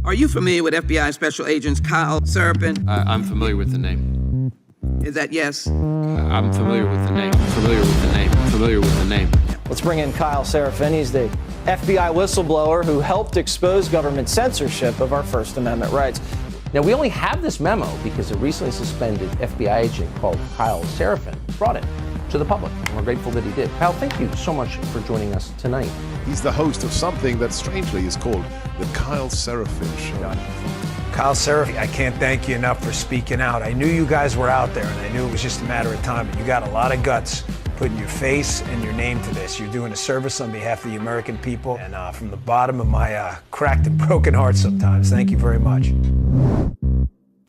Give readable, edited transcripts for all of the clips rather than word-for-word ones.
Are you familiar with FBI Special Agents Kyle Seraphin? I'm familiar with the name. Is that yes? I'm familiar with the name. Familiar with the name. Familiar with the name. Let's bring in Kyle Seraphin. He's the FBI whistleblower who helped expose government censorship of our First Amendment rights. Now, we only have this memo because a recently suspended FBI agent called Kyle Seraphin brought it to the public. We're grateful that he did. Kyle, thank you so much for joining us tonight. He's the host of something that strangely is called the Kyle Seraphin Show. Kyle Seraphin, I can't thank you enough for speaking out. I knew you guys were out there, and I knew it was just a matter of time, but you got a lot of guts putting your face and your name to this. You're doing a service on behalf of the American people, and from the bottom of my cracked and broken heart sometimes, thank you very much.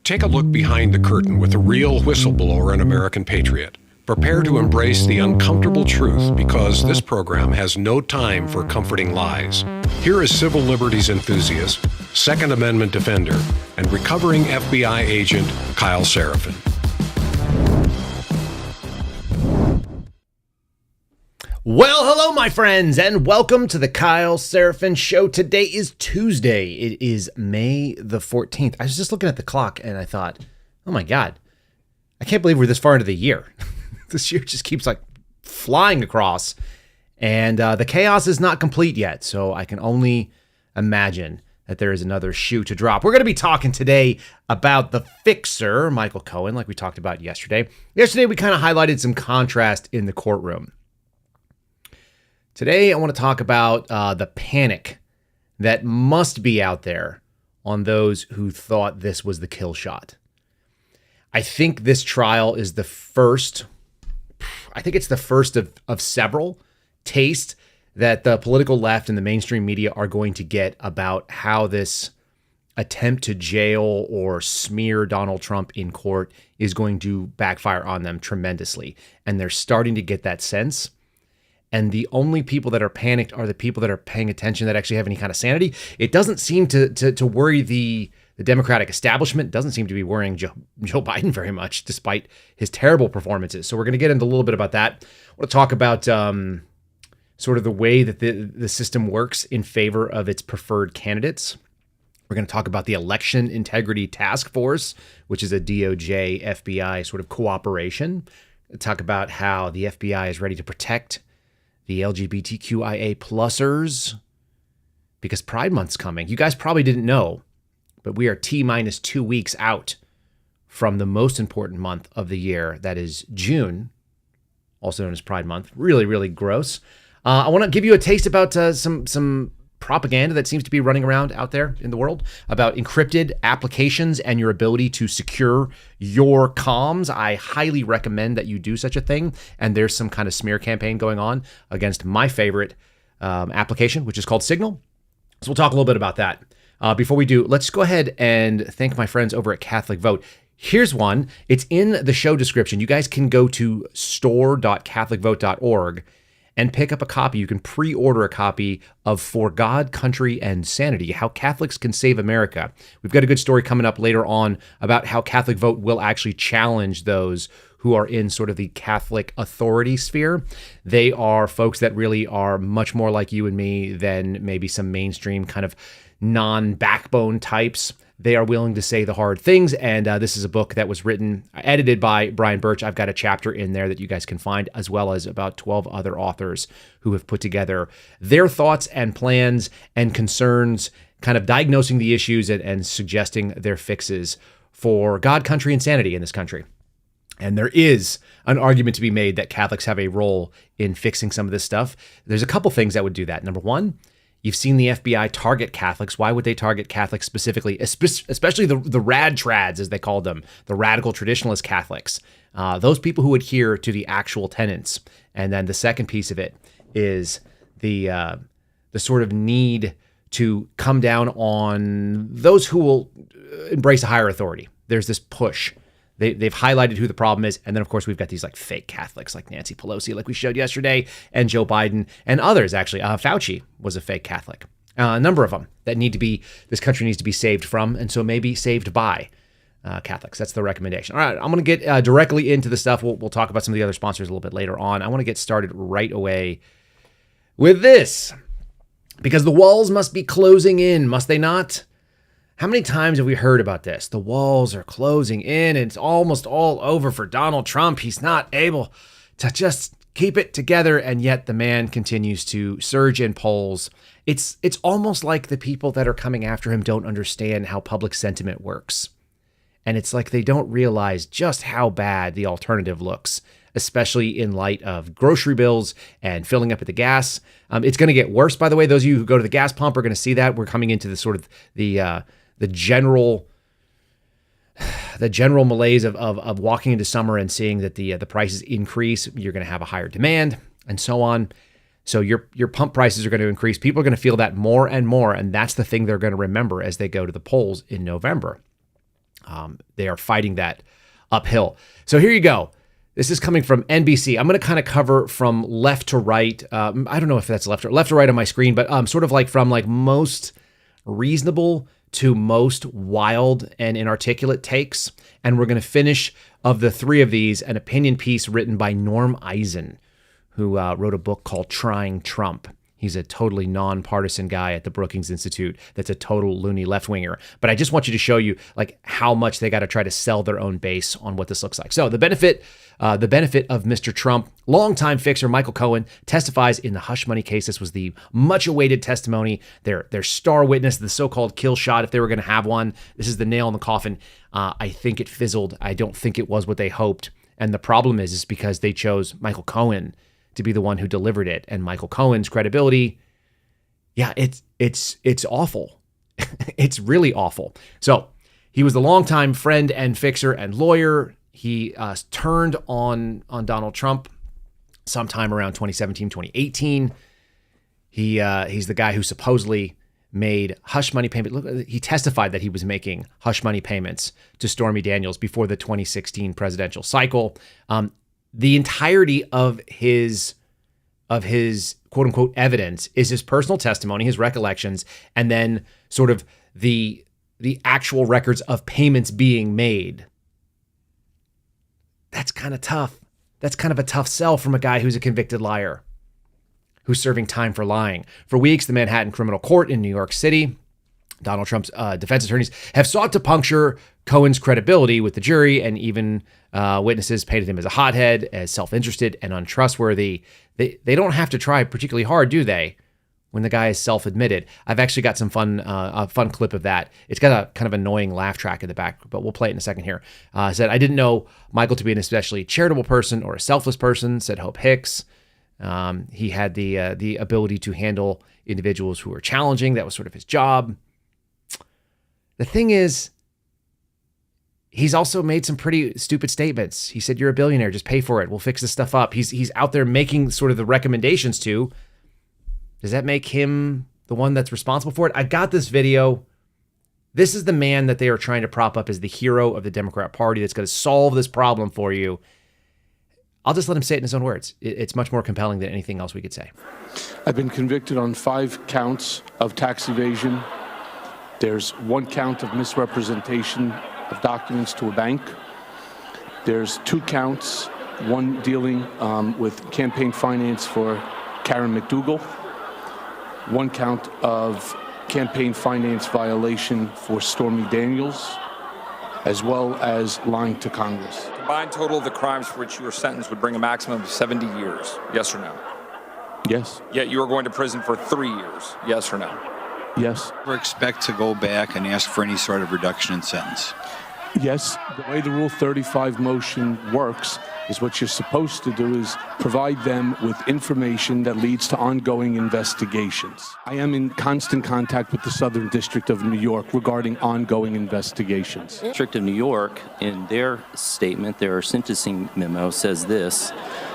Take a look behind the curtain with a real whistleblower and American patriot. Prepare to embrace the uncomfortable truth because this program has no time for comforting lies. Here is civil liberties enthusiast, Second Amendment defender, and recovering FBI agent Kyle Seraphin. Well, hello, my friends, and welcome to the Kyle Seraphin Show. Today is Tuesday. It is May the 14th. I was just looking at the clock, and I thought, oh my God, I can't believe we're this far into the year. This year just keeps like flying across, and the chaos is not complete yet, so I can only imagine that there is another shoe to drop. We're going to be talking today about the fixer, Michael Cohen, like we talked about yesterday. Yesterday, we kind of highlighted some contrast in the courtroom. Today, I want to talk about the panic that must be out there on those who thought this was the kill shot. I think this trial is the first, it's the first of several tastes that the political left and the mainstream media are going to get about how this attempt to jail or smear Donald Trump in court is going to backfire on them tremendously. And they're starting to get that sense. And the only people that are panicked are the people that are paying attention that actually have any kind of sanity. It doesn't seem to worry the Democratic establishment. It doesn't seem to be worrying Joe Biden very much, despite his terrible performances. So we're going to get into a little bit about that. I want to talk about sort of the way that the system works in favor of its preferred candidates. We're going to talk about the Election Integrity Task Force, which is a DOJ FBI sort of cooperation. We'll talk about how the FBI is ready to protect the LQBTQIA+ers, because Pride Month's coming. You guys probably didn't know, but we are T-minus 2 weeks out from the most important month of the year. That is June, also known as Pride Month. Really, really gross. I want to give you a taste about some propaganda that seems to be running around out there in the world about encrypted applications and your ability to secure your comms. I highly recommend that you do such a thing. And there's some kind of smear campaign going on against my favorite application, which is called Signal. So we'll talk a little bit about that. Before we do, let's go ahead and thank my friends over at Catholic Vote. Here's one. It's in the show description. You guys can go to store.catholicvote.org and pick up a copy. You can pre-order a copy of For God, Country, and Sanity, How Catholics Can Save America. We've got a good story coming up later on about how Catholic Vote will actually challenge those who are in sort of the Catholic authority sphere. They are folks that really are much more like you and me than maybe some mainstream kind of non-backbone types. They are willing to say the hard things, and this is a book that was edited by Brian Birch. I've got a chapter in there that you guys can find, as well as about 12 other authors who have put together their thoughts and plans and concerns, kind of diagnosing the issues and suggesting their fixes for God, country, and sanity in this country. And there is an argument to be made that Catholics have a role in fixing some of this stuff. There's a couple things that would do that. Number one, you've seen the FBI target Catholics. Why would they target Catholics specifically, especially the rad trads, as they called them, the radical traditionalist Catholics, those people who adhere to the actual tenets? And then the second piece of it is the sort of need to come down on those who will embrace a higher authority. There's this push. They've highlighted who the problem is. And then, of course, we've got these like fake Catholics like Nancy Pelosi, like we showed yesterday, and Joe Biden and others, actually. Fauci was a fake Catholic. A number of them that this country needs to be saved from, and so maybe saved by Catholics. That's the recommendation. All right, I'm going to get directly into the stuff. We'll talk about some of the other sponsors a little bit later on. I want to get started right away with this, because the walls must be closing in, must they not? How many times have we heard about this? The walls are closing in and it's almost all over for Donald Trump. He's not able to just keep it together, and yet the man continues to surge in polls. It's almost like the people that are coming after him don't understand how public sentiment works. And it's like they don't realize just how bad the alternative looks, especially in light of grocery bills and filling up at the gas. It's going to get worse, by the way. Those of you who go to the gas pump are going to see that. We're coming into the sort of the general malaise of walking into summer and seeing that the prices increase. You're going to have a higher demand and so on. So your pump prices are going to increase. People are going to feel that more and more, and that's the thing they're going to remember as they go to the polls in November. They are fighting that uphill. So here you go. This is coming from NBC. I'm going to kind of cover from left to right. I don't know if that's left or right on my screen, but sort of like from like most reasonable to most wild and inarticulate takes. And we're going to finish, of the three of these, an opinion piece written by Norm Eisen, who wrote a book called Trying Trump. He's a totally nonpartisan guy at the Brookings Institute that's a total loony left-winger. But I just want you to show you like how much they got to try to sell their own base on what this looks like. So the benefit of Mr. Trump, longtime fixer Michael Cohen testifies in the hush money case. This was the much-awaited testimony, their star witness, the so-called kill shot, if they were going to have one. This is the nail in the coffin. I think it fizzled. I don't think it was what they hoped. And the problem is because they chose Michael Cohen to be the one who delivered it. And Michael Cohen's credibility, yeah, it's awful. It's really awful. So he was the longtime friend and fixer and lawyer. He turned on Donald Trump sometime around 2017, 2018. He's the guy who supposedly made hush money payments. Look, he testified that he was making hush money payments to Stormy Daniels before the 2016 presidential cycle. The entirety of his quote unquote evidence is his personal testimony, his recollections, and then sort of the actual records of payments being made. That's kind of tough. That's kind of a tough sell from a guy who's a convicted liar, who's serving time for lying. For weeks, the Manhattan Criminal Court in New York City, Donald Trump's defense attorneys have sought to puncture Cohen's credibility with the jury, and even witnesses painted him as a hothead, as self-interested and untrustworthy. They don't have to try particularly hard, do they, when the guy is self-admitted? I've actually got some a fun clip of that. It's got a kind of annoying laugh track in the back, but we'll play it in a second here. Said, I didn't know Michael to be an especially charitable person or a selfless person, said Hope Hicks. He had the ability to handle individuals who were challenging. That was sort of his job. The thing is, he's also made some pretty stupid statements. He said, you're a billionaire, just pay for it. We'll fix this stuff up. He's out there making sort of the recommendations to. Does that make him the one that's responsible for it? I got this video. This is the man that they are trying to prop up as the hero of the Democrat Party that's going to solve this problem for you. I'll just let him say it in his own words. It's much more compelling than anything else we could say. I've been convicted on 5 counts of tax evasion. There's 1 count of misrepresentation of documents to a bank. There's 2 counts, one dealing with campaign finance for Karen McDougal, 1 count of campaign finance violation for Stormy Daniels, as well as lying to Congress. Combined total of the crimes for which you were sentenced would bring a maximum of 70 years, yes or no? Yes. Yet you are going to prison for 3 years, yes or no? Yes. Or expect to go back and ask for any sort of reduction in sentence? Yes. The way the Rule 35 motion works is what you're supposed to do is provide them with information that leads to ongoing investigations. I am in constant contact with the Southern District of New York regarding ongoing investigations. District of New York, in their statement, their sentencing memo says this: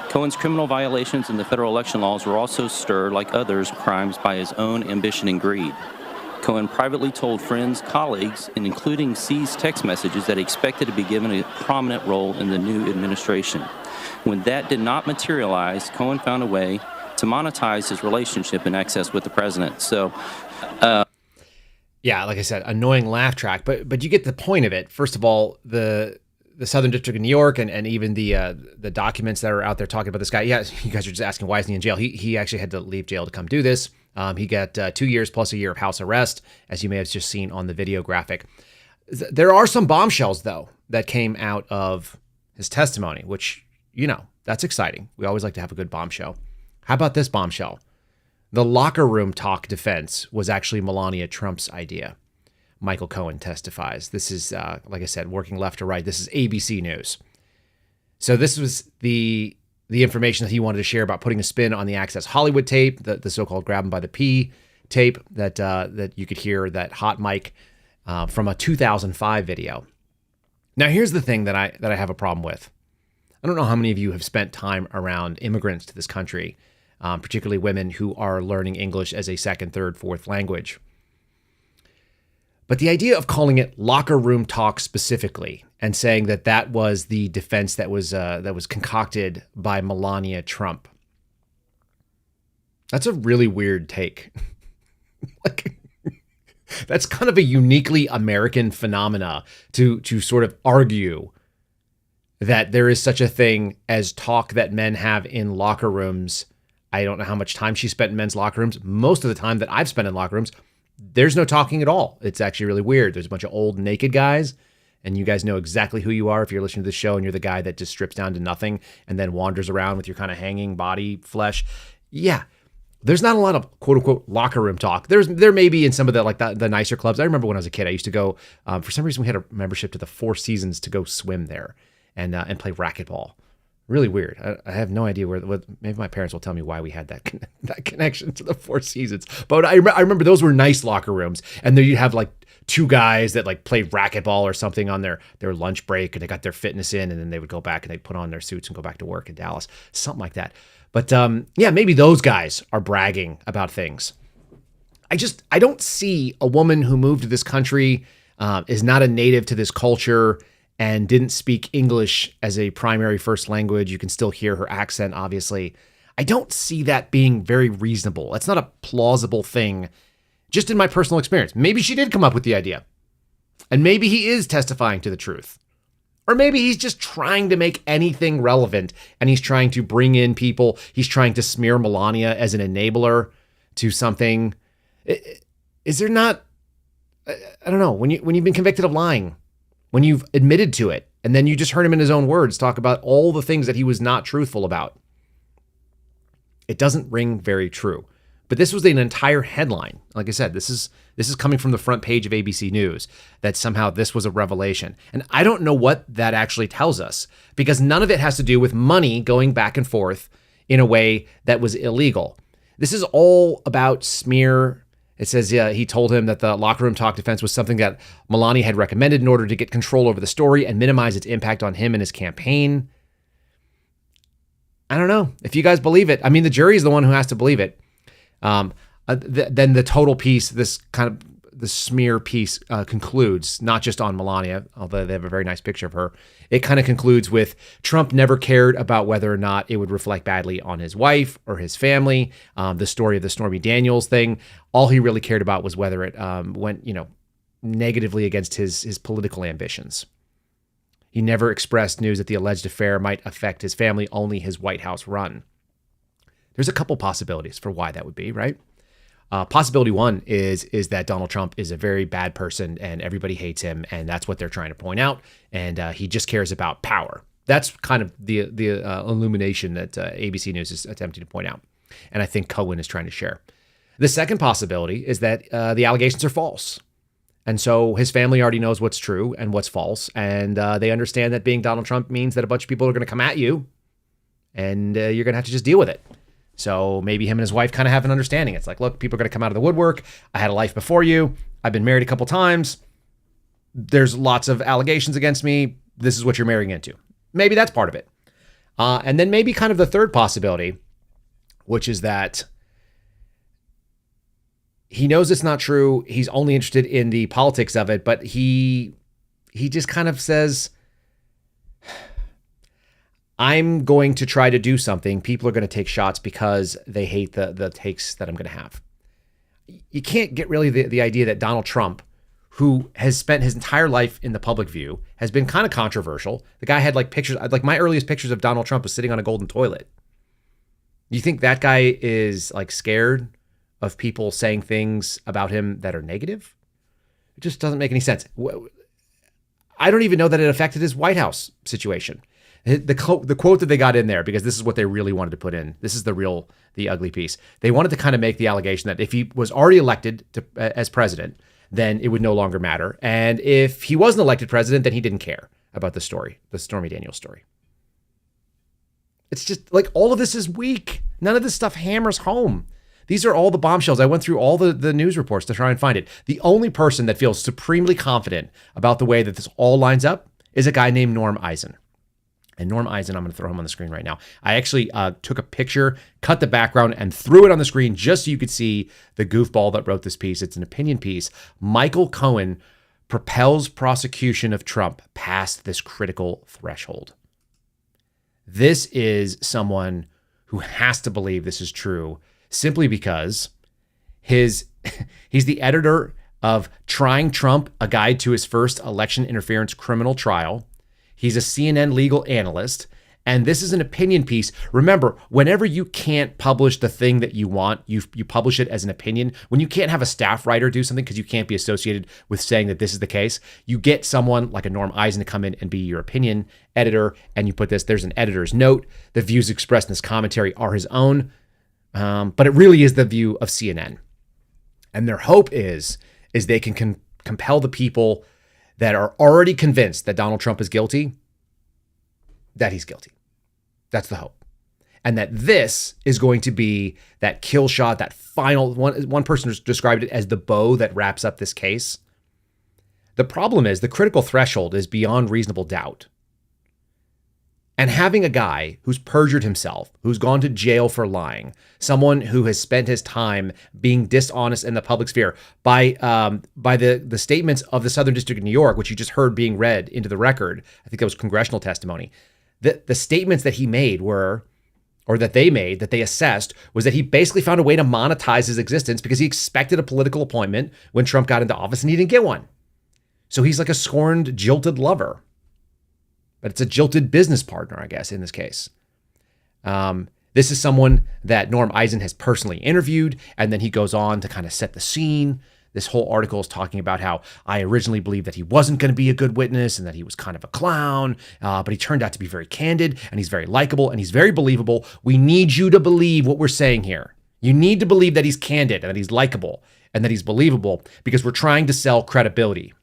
Cohen's criminal violations in the federal election laws were also stirred, like others, crimes by his own ambition and greed. Cohen privately told friends, colleagues, and including seized text messages that he expected to be given a prominent role in the new administration. When that did not materialize, Cohen found a way to monetize his relationship and access with the president. So, yeah, like I said, annoying laugh track, but you get the point of it. First of all, the Southern District of New York and even the documents that are out there talking about this guy. Yeah, you guys are just asking why isn't he in jail? He actually had to leave jail to come do this. He got 2 years plus a year of house arrest, as you may have just seen on the video graphic. There are some bombshells, though, that came out of his testimony, which, that's exciting. We always like to have a good bombshell. How about this bombshell? The locker room talk defense was actually Melania Trump's idea. Michael Cohen testifies. This is, like I said, working left to right. This is ABC News. So this was the information that he wanted to share about putting a spin on the Access Hollywood tape, the so-called grab him by the P tape that you could hear, that hot mic from a 2005 video. Now, here's the thing that I have a problem with. I don't know how many of you have spent time around immigrants to this country, particularly women who are learning English as a second, third, fourth language. But the idea of calling it locker room talk specifically and saying that was the defense that was concocted by Melania Trump, that's a really weird take. That's kind of a uniquely American phenomena to sort of argue that there is such a thing as talk that men have in locker rooms. I don't know how much time she spent in men's locker rooms. Most of the time that I've spent in locker rooms, there's no talking at all. It's actually really weird. There's a bunch of old naked guys, and you guys know exactly who you are if you're listening to the show and you're the guy that just strips down to nothing and then wanders around with your kind of hanging body flesh. Yeah. There's not a lot of quote unquote locker room talk. There may be in some of the nicer clubs. I remember when I was a kid, I used to go, for some reason we had a membership to the Four Seasons to go swim there and play racquetball. Really weird. I have no idea maybe my parents will tell me why we had that connection to the Four Seasons. But I remember those were nice locker rooms. And then you'd have like two guys that like played racquetball or something on their lunch break, and they got their fitness in, and then they would go back and they'd put on their suits and go back to work in Dallas. Something like that. But yeah, maybe those guys are bragging about things. I don't see a woman who moved to this country, is not a native to this culture, and didn't speak English as a primary first language. You can still hear her accent, obviously. I don't see that being very reasonable. That's not a plausible thing, just in my personal experience. Maybe she did come up with the idea, and maybe he is testifying to the truth. Or maybe he's just trying to make anything relevant, and he's trying to bring in people. He's trying to smear Melania as an enabler to something. Is there not, I don't know, when you've been convicted of lying, when you've admitted to it, and then you just heard him in his own words talk about all the things that he was not truthful about, it doesn't ring very true. But this was an entire headline. Like I said, this is coming from the front page of ABC News, that somehow this was a revelation. And I don't know what that actually tells us, because none of it has to do with money going back and forth in a way that was illegal. This is all about smear. It says he told him that the locker room talk defense was something that Melania had recommended in order to get control over the story and minimize its impact on him and his campaign. I don't know if you guys believe it. I mean, the jury is the one who has to believe it. Then the total piece, this kind of the smear piece concludes, not just on Melania, although they have a very nice picture of her. It kind of concludes with Trump never cared about whether or not it would reflect badly on his wife or his family. The story of the Stormy Daniels thing, all he really cared about was whether it went, negatively against his political ambitions. He never expressed news that the alleged affair might affect his family, only his White House run. There's a couple possibilities for why that would be, right? Possibility one is that Donald Trump is a very bad person and everybody hates him, and that's what they're trying to point out, and he just cares about power. That's kind of the illumination that ABC News is attempting to point out, and I think Cohen is trying to share. The second possibility is that the allegations are false, and so his family already knows what's true and what's false, and they understand that being Donald Trump means that a bunch of people are going to come at you, and you're going to have to just deal with it. So maybe him and his wife kind of have an understanding. It's like, look, people are going to come out of the woodwork. I had a life before you. I've been married a couple times. There's lots of allegations against me. This is what you're marrying into. Maybe that's part of it. And then maybe kind of the third possibility, which is that he knows it's not true. He's only interested in the politics of it, but he just kind of says, I'm going to try to do something. People are going to take shots because they hate the takes that I'm going to have. You can't get really the idea that Donald Trump, who has spent his entire life in the public view, has been kind of controversial. The guy had like pictures, like my earliest pictures of Donald Trump was sitting on a golden toilet. You think that guy is like scared of people saying things about him that are negative. It just doesn't make any sense. I don't even know that it affected his White House situation. The quote that they got in there, because this is what they really wanted to put in. This is the ugly piece. They wanted to kind of make the allegation that if he was already elected as president, then it would no longer matter. And if he wasn't elected president, then he didn't care about the story, the Stormy Daniels story. It's just like all of this is weak. None of this stuff hammers home. These are all the bombshells. I went through all the news reports to try and find it. The only person that feels supremely confident about the way that this all lines up is a guy named Norm Eisen. And Norm Eisen, I'm going to throw him on the screen right now. I actually took a picture, cut the background, and threw it on the screen just so you could see the goofball that wrote this piece. It's an opinion piece. Michael Cohen propels prosecution of Trump past this critical threshold. This is someone who has to believe this is true simply because he's the editor of Trying Trump, A Guide to His First Election Interference Criminal Trial. He's a CNN legal analyst, and this is an opinion piece. Remember, whenever you can't publish the thing that you want, you publish it as an opinion. When you can't have a staff writer do something because you can't be associated with saying that this is the case, you get someone like a Norm Eisen to come in and be your opinion editor, and you put this, there's an editor's note. The views expressed in this commentary are his own, but it really is the view of CNN. And their hope is they can compel the people that are already convinced that Donald Trump is guilty, that he's guilty. That's the hope. And that this is going to be that kill shot, that final one person described it as the bow that wraps up this case. The problem is the critical threshold is beyond reasonable doubt. And having a guy who's perjured himself, who's gone to jail for lying, someone who has spent his time being dishonest in the public sphere by the statements of the Southern District of New York, which you just heard being read into the record. I think that was congressional testimony. The statements that he made that they assessed, was that he basically found a way to monetize his existence because he expected a political appointment when Trump got into office and he didn't get one. So he's like a scorned, jilted lover. But it's a jilted business partner, I guess, in this case. This is someone that Norm Eisen has personally interviewed, and then he goes on to kind of set the scene. This whole article is talking about how I originally believed that he wasn't going to be a good witness and that he was kind of a clown, but he turned out to be very candid, and he's very likable, and he's very believable. We need you to believe what we're saying here. You need to believe that he's candid and that he's likable and that he's believable, because we're trying to sell credibility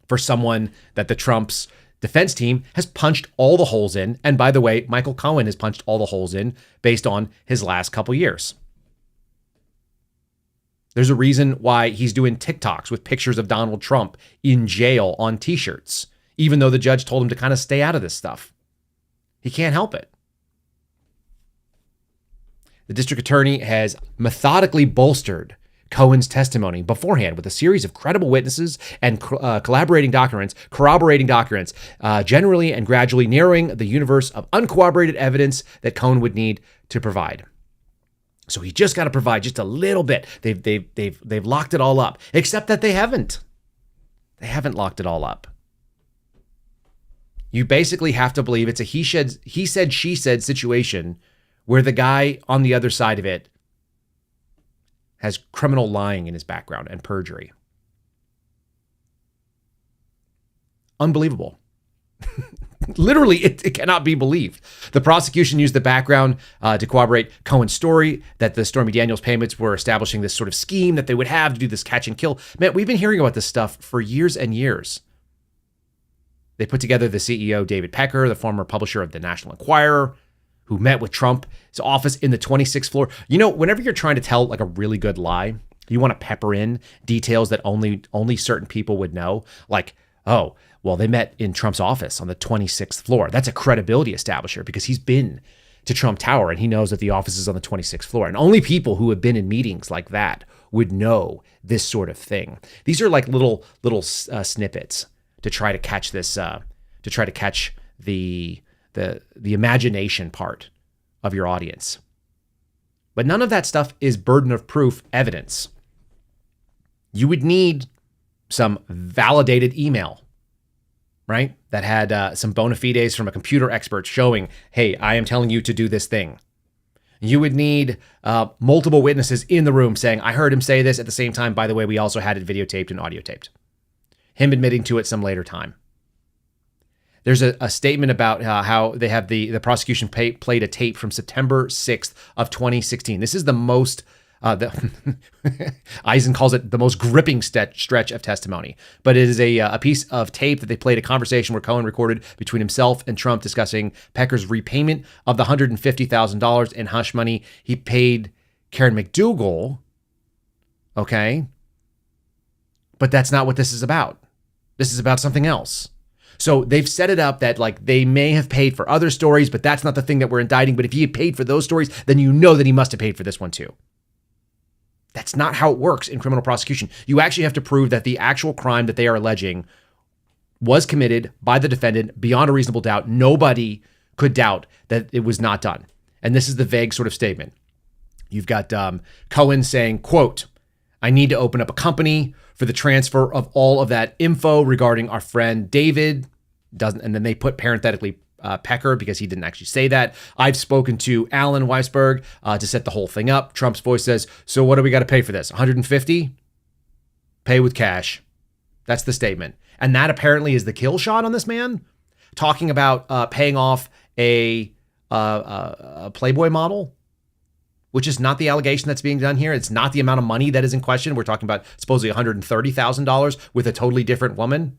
for someone that the Trump's defense team has punched all the holes in. And by the way, Michael Cohen has punched all the holes in based on his last couple years. There's a reason why he's doing TikToks with pictures of Donald Trump in jail on t-shirts, even though the judge told him to kind of stay out of this stuff. He can't help it. The district attorney has methodically bolstered Cohen's testimony beforehand with a series of credible witnesses and corroborating documents, generally and gradually narrowing the universe of uncorroborated evidence that Cohen would need to provide. So he just got to provide just a little bit. They've locked it all up, except that they haven't. They haven't locked it all up. You basically have to believe it's a he said, she said situation where the guy on the other side of it has criminal lying in his background and perjury. Unbelievable. Literally, it cannot be believed. The prosecution used the background to corroborate Cohen's story that the Stormy Daniels payments were establishing this sort of scheme that they would have to do this catch and kill. Man, we've been hearing about this stuff for years and years. They put together the CEO, David Pecker, the former publisher of the National Enquirer, who met with Trump's office in the 26th floor. You know, whenever you're trying to tell like a really good lie, you want to pepper in details that only certain people would know. Like, oh, well, they met in Trump's office on the 26th floor. That's a credibility establisher because he's been to Trump Tower and he knows that the office is on the 26th floor. And only people who have been in meetings like that would know this sort of thing. These are like little snippets to try to catch this, to try to catch the imagination part of your audience. But none of that stuff is burden of proof evidence. You would need some validated email, right? That had some bona fides from a computer expert showing, hey, I am telling you to do this thing. You would need multiple witnesses in the room saying, I heard him say this. At the same time, by the way, we also had it videotaped and audio taped. Him admitting to it some later time. There's a statement about how they have the prosecution played a tape from September 6th of 2016. This is the most, Eisen calls it the most gripping stretch of testimony. But it is a piece of tape that they played, a conversation where Cohen recorded between himself and Trump discussing Pecker's repayment of the $150,000 in hush money he paid Karen McDougal. Okay. But that's not what this is about. This is about something else. So they've set it up that like they may have paid for other stories, but that's not the thing that we're indicting. But if he had paid for those stories, then you know that he must have paid for this one too. That's not how it works in criminal prosecution. You actually have to prove that the actual crime that they are alleging was committed by the defendant beyond a reasonable doubt. Nobody could doubt that it was not done. And this is the vague sort of statement. You've got Cohen saying, quote, I need to open up a company for the transfer of all of that info regarding our friend David. And then they put parenthetically Pecker because he didn't actually say that. I've spoken to Alan Weisberg to set the whole thing up. Trump's voice says, so what do we got to pay for this? 150? Pay with cash. That's the statement. And that apparently is the kill shot on this man, talking about paying off a Playboy model, which is not the allegation that's being done here. It's not the amount of money that is in question. We're talking about supposedly $130,000 with a totally different woman.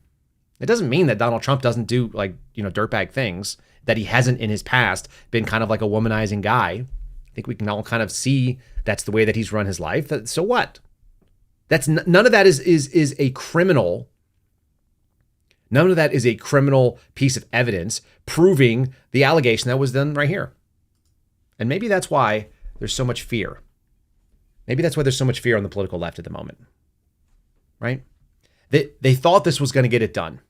It doesn't mean that Donald Trump doesn't do dirtbag things, that he hasn't in his past been kind of like a womanizing guy. I think we can all kind of see that's the way that he's run his life. So what? That's none of that is a criminal. None of that is a criminal piece of evidence proving the allegation that was done right here. And maybe that's why there's so much fear. Maybe that's why there's so much fear on the political left at the moment, right? They thought this was going to get it done.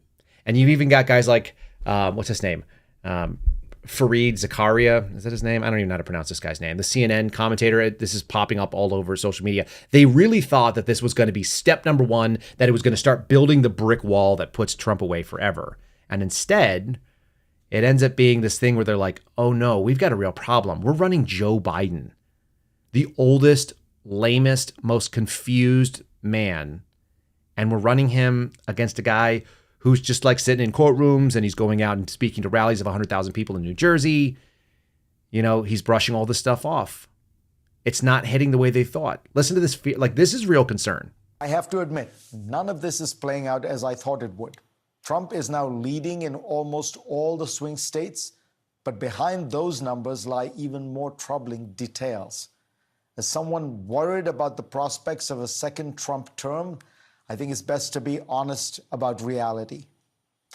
And you've even got guys like, what's his name? Fareed Zakaria. Is that his name? I don't even know how to pronounce this guy's name. The CNN commentator. This is popping up all over social media. They really thought that this was going to be step number one, that it was going to start building the brick wall that puts Trump away forever. And instead, it ends up being this thing where they're like, oh no, we've got a real problem. We're running Joe Biden, the oldest, lamest, most confused man. And we're running him against a guy who's just like sitting in courtrooms and he's going out and speaking to rallies of 100,000 people in New Jersey. You know, he's brushing all this stuff off. It's not hitting the way they thought. Listen to this. Like, this is real concern. I have to admit, none of this is playing out as I thought it would. Trump is now leading in almost all the swing states, but behind those numbers lie even more troubling details. As someone worried about the prospects of a second Trump term, I think it's best to be honest about reality.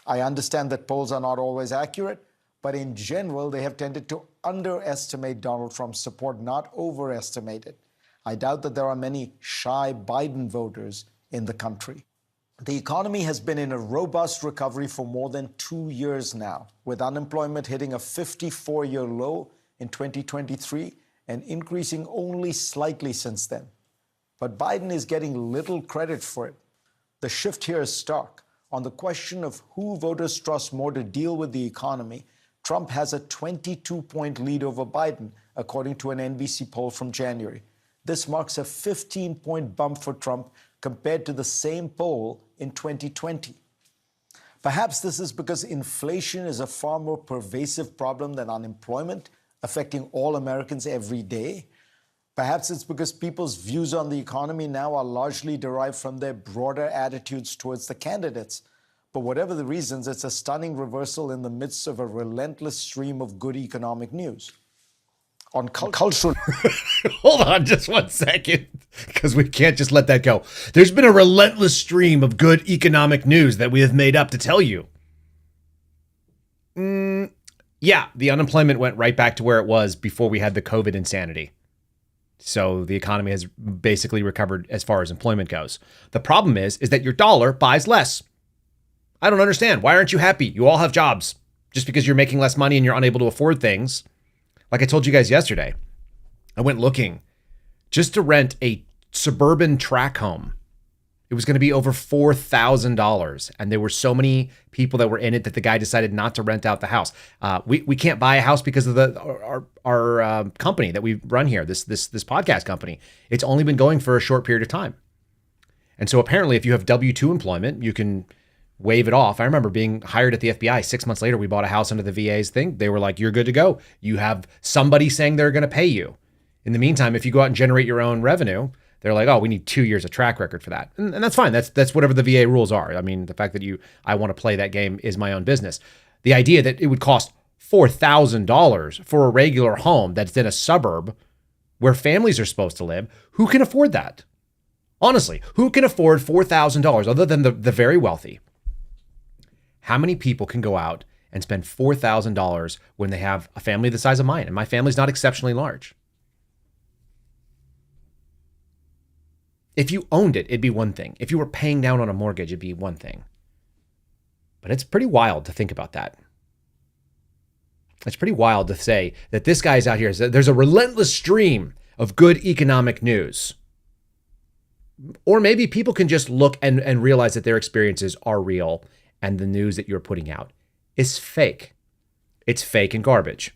I understand that polls are not always accurate, but in general, they have tended to underestimate Donald Trump's support, not overestimate it. I doubt that there are many shy Biden voters in the country. The economy has been in a robust recovery for more than 2 years now, with unemployment hitting a 54-year low in 2023 and increasing only slightly since then. But Biden is getting little credit for it. The shift here is stark. On the question of who voters trust more to deal with the economy, Trump has a 22-point lead over Biden, according to an NBC poll from January. This marks a 15-point bump for Trump compared to the same poll in 2020. Perhaps this is because inflation is a far more pervasive problem than unemployment, affecting all Americans every day. Perhaps it's because people's views on the economy now are largely derived from their broader attitudes towards the candidates. But whatever the reasons, it's a stunning reversal in the midst of a relentless stream of good economic news. On cultural... Hold on just 1 second, because we can't just let that go. There's been a relentless stream of good economic news that we have made up to tell you. Yeah, the unemployment went right back to where it was before we had the COVID insanity. So the economy has basically recovered as far as employment goes. The problem is that your dollar buys less. I don't understand. Why aren't you happy? You all have jobs. Just because you're making less money and you're unable to afford things. Like I told you guys yesterday, I went looking just to rent a suburban track home It was going to be over $4,000. And there were so many people that were in it that the guy decided not to rent out the house. We can't buy a house because of our company that we run here, this podcast company. It's only been going for a short period of time. And so apparently if you have W-2 employment, you can waive it off. I remember being hired at the FBI. 6 months later, we bought a house under the VA's thing. They were like, you're good to go. You have somebody saying they're going to pay you. In the meantime, if you go out and generate your own revenue, they're like, oh, we need 2 years of track record for that. And that's fine. That's whatever the VA rules are. I mean, the fact that I want to play that game is my own business. The idea that it would cost $4,000 for a regular home that's in a suburb where families are supposed to live, who can afford that? Honestly, who can afford $4,000 other than the very wealthy? How many people can go out and spend $4,000 when they have a family the size of mine? And my family's not exceptionally large. If you owned it, it'd be one thing. If you were paying down on a mortgage, it'd be one thing. But it's pretty wild to think about that. It's pretty wild to say that this guy's out here. There's a relentless stream of good economic news. Or maybe people can just look and realize that their experiences are real and the news that you're putting out is fake. It's fake and garbage,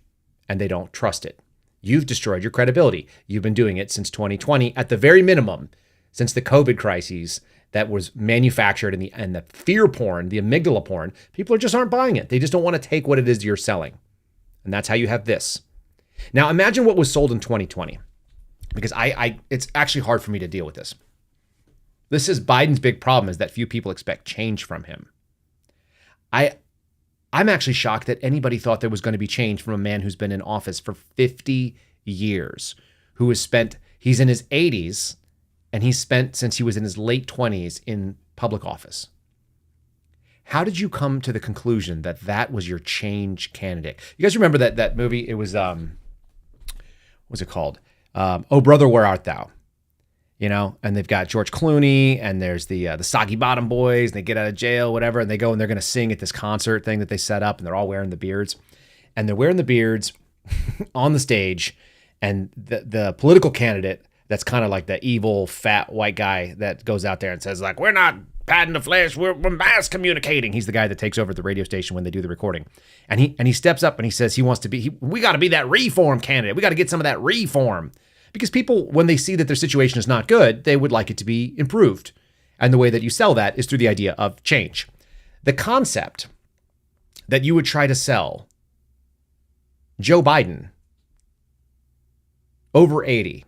and they don't trust it. You've destroyed your credibility. You've been doing it since 2020, at the very minimum, since the COVID crises that was manufactured and the fear porn, the amygdala porn. People just aren't buying it. They just don't want to take what it is you're selling. And that's how you have this. Now imagine what was sold in 2020, because it's actually hard for me to deal with this. This is Biden's big problem, is that few people expect change from him. I'm actually shocked that anybody thought there was going to be change from a man who's been in office for 50 years, he's in his 80s, and he's spent since he was in his late 20s in public office. How did you come to the conclusion that that was your change candidate? You guys remember that movie? It was, what was it called? Oh, Brother, Where Art Thou? You know, and they've got George Clooney, and there's the Soggy Bottom Boys, and they get out of jail, whatever, and they go and they're going to sing at this concert thing that they set up, and they're all wearing the beards. And they're wearing the beards on the stage, and the political candidate that's kind of like the evil, fat, white guy that goes out there and says, like, we're not padding the flesh, we're mass communicating. He's the guy that takes over the radio station when they do the recording. And he steps up and he says we got to be that reform candidate. We got to get some of that reform. Because people, when they see that their situation is not good, they would like it to be improved. And the way that you sell that is through the idea of change. The concept that you would try to sell Joe Biden, over 80,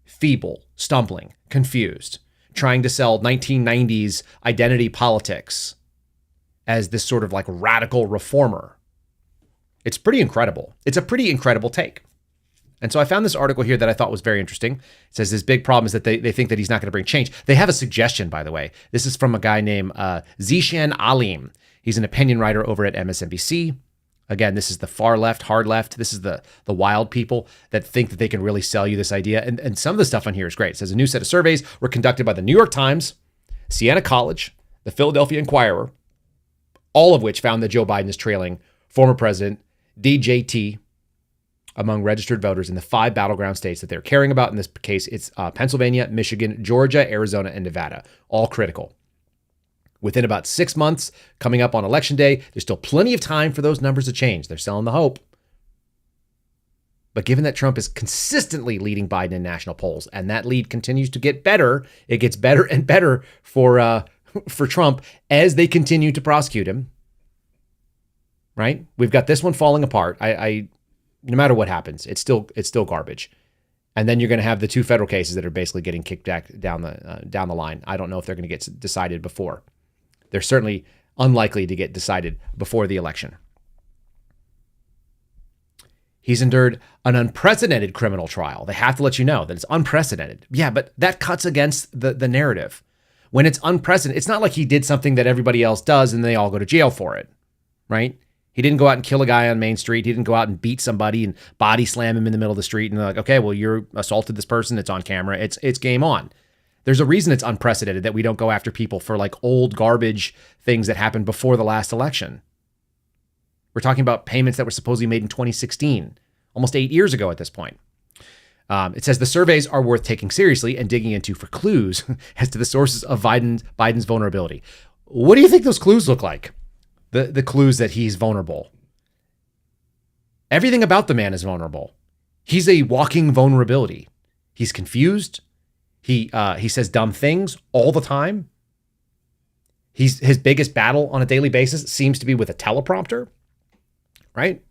feeble, stumbling, confused, trying to sell 1990s identity politics as this sort of like radical reformer. It's pretty incredible. It's a pretty incredible take. And so I found this article here that I thought was very interesting. It says his big problem is that they think that he's not going to bring change. They have a suggestion, by the way. This is from a guy named Zishan Alim. He's an opinion writer over at MSNBC. Again, this is the far left, hard left. This is the wild people that think that they can really sell you this idea. And some of the stuff on here is great. It says a new set of surveys were conducted by the New York Times, Siena College, the Philadelphia Inquirer, all of which found that Joe Biden is trailing former President DJT among registered voters in the 5 battleground states that they're caring about. In this case, it's Pennsylvania, Michigan, Georgia, Arizona, and Nevada, all critical. Within about 6 months, coming up on Election Day, there's still plenty of time for those numbers to change. They're selling the hope. But given that Trump is consistently leading Biden in national polls, and that lead continues to get better, it gets better and better for Trump as they continue to prosecute him. Right? We've got this one falling apart. No matter what happens, it's still garbage. And then you're going to have the 2 federal cases that are basically getting kicked back down the line. I don't know if they're going to get decided before. They're certainly unlikely to get decided before the election. He's endured an unprecedented criminal trial. They have to let you know that it's unprecedented. Yeah, but that cuts against the narrative. When it's unprecedented, it's not like he did something that everybody else does and they all go to jail for it, right? He didn't go out and kill a guy on Main Street. He didn't go out and beat somebody and body slam him in the middle of the street. And they're like, okay, well, you're assaulted this person. It's on camera. It's game on. There's a reason it's unprecedented that we don't go after people for like old garbage things that happened before the last election. We're talking about payments that were supposedly made in 2016, almost 8 years ago at this point. It says the surveys are worth taking seriously and digging into for clues as to the sources of Biden's vulnerability. What do you think those clues look like? The clues that he's vulnerable. Everything about the man is vulnerable. He's a walking vulnerability. He's confused. He says dumb things all the time. His biggest battle on a daily basis seems to be with a teleprompter, right?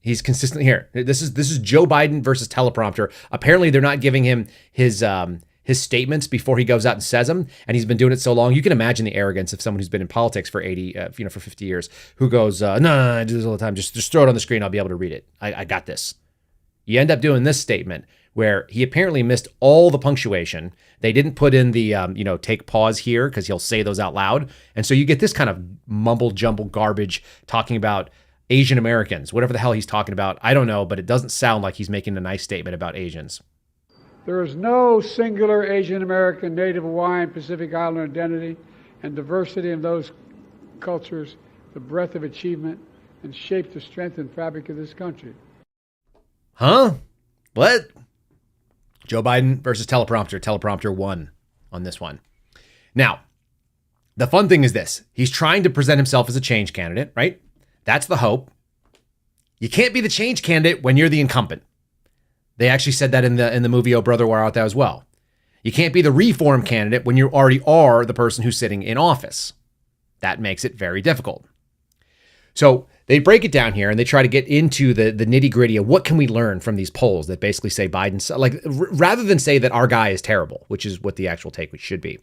He's consistently here. This is Joe Biden versus teleprompter. Apparently, they're not giving him his statements before he goes out and says them, and he's been doing it so long. You can imagine the arrogance of someone who's been in politics for 50 years, who goes, no, I do this all the time. Just throw it on the screen. I'll be able to read it. I got this. You end up doing this statement where he apparently missed all the punctuation. They didn't put in the, take pause here because he'll say those out loud. And so you get this kind of mumble jumble garbage talking about Asian Americans, whatever the hell he's talking about. I don't know, but it doesn't sound like he's making a nice statement about Asians. There is no singular Asian American, Native Hawaiian, Pacific Islander identity, and diversity in those cultures, the breadth of achievement, and shape the strength and fabric of this country. Huh? What? Joe Biden versus teleprompter. Teleprompter won on this one. Now, the fun thing is this. He's trying to present himself as a change candidate, right? That's the hope. You can't be the change candidate when you're the incumbent. They actually said that in the movie Oh Brother, Where Art Thou as well. You can't be the reform candidate when you already are the person who's sitting in office. That makes it very difficult. So they break it down here and they try to get into the nitty gritty of what can we learn from these polls that basically say Biden's, rather than say that our guy is terrible, which is what the actual take should be.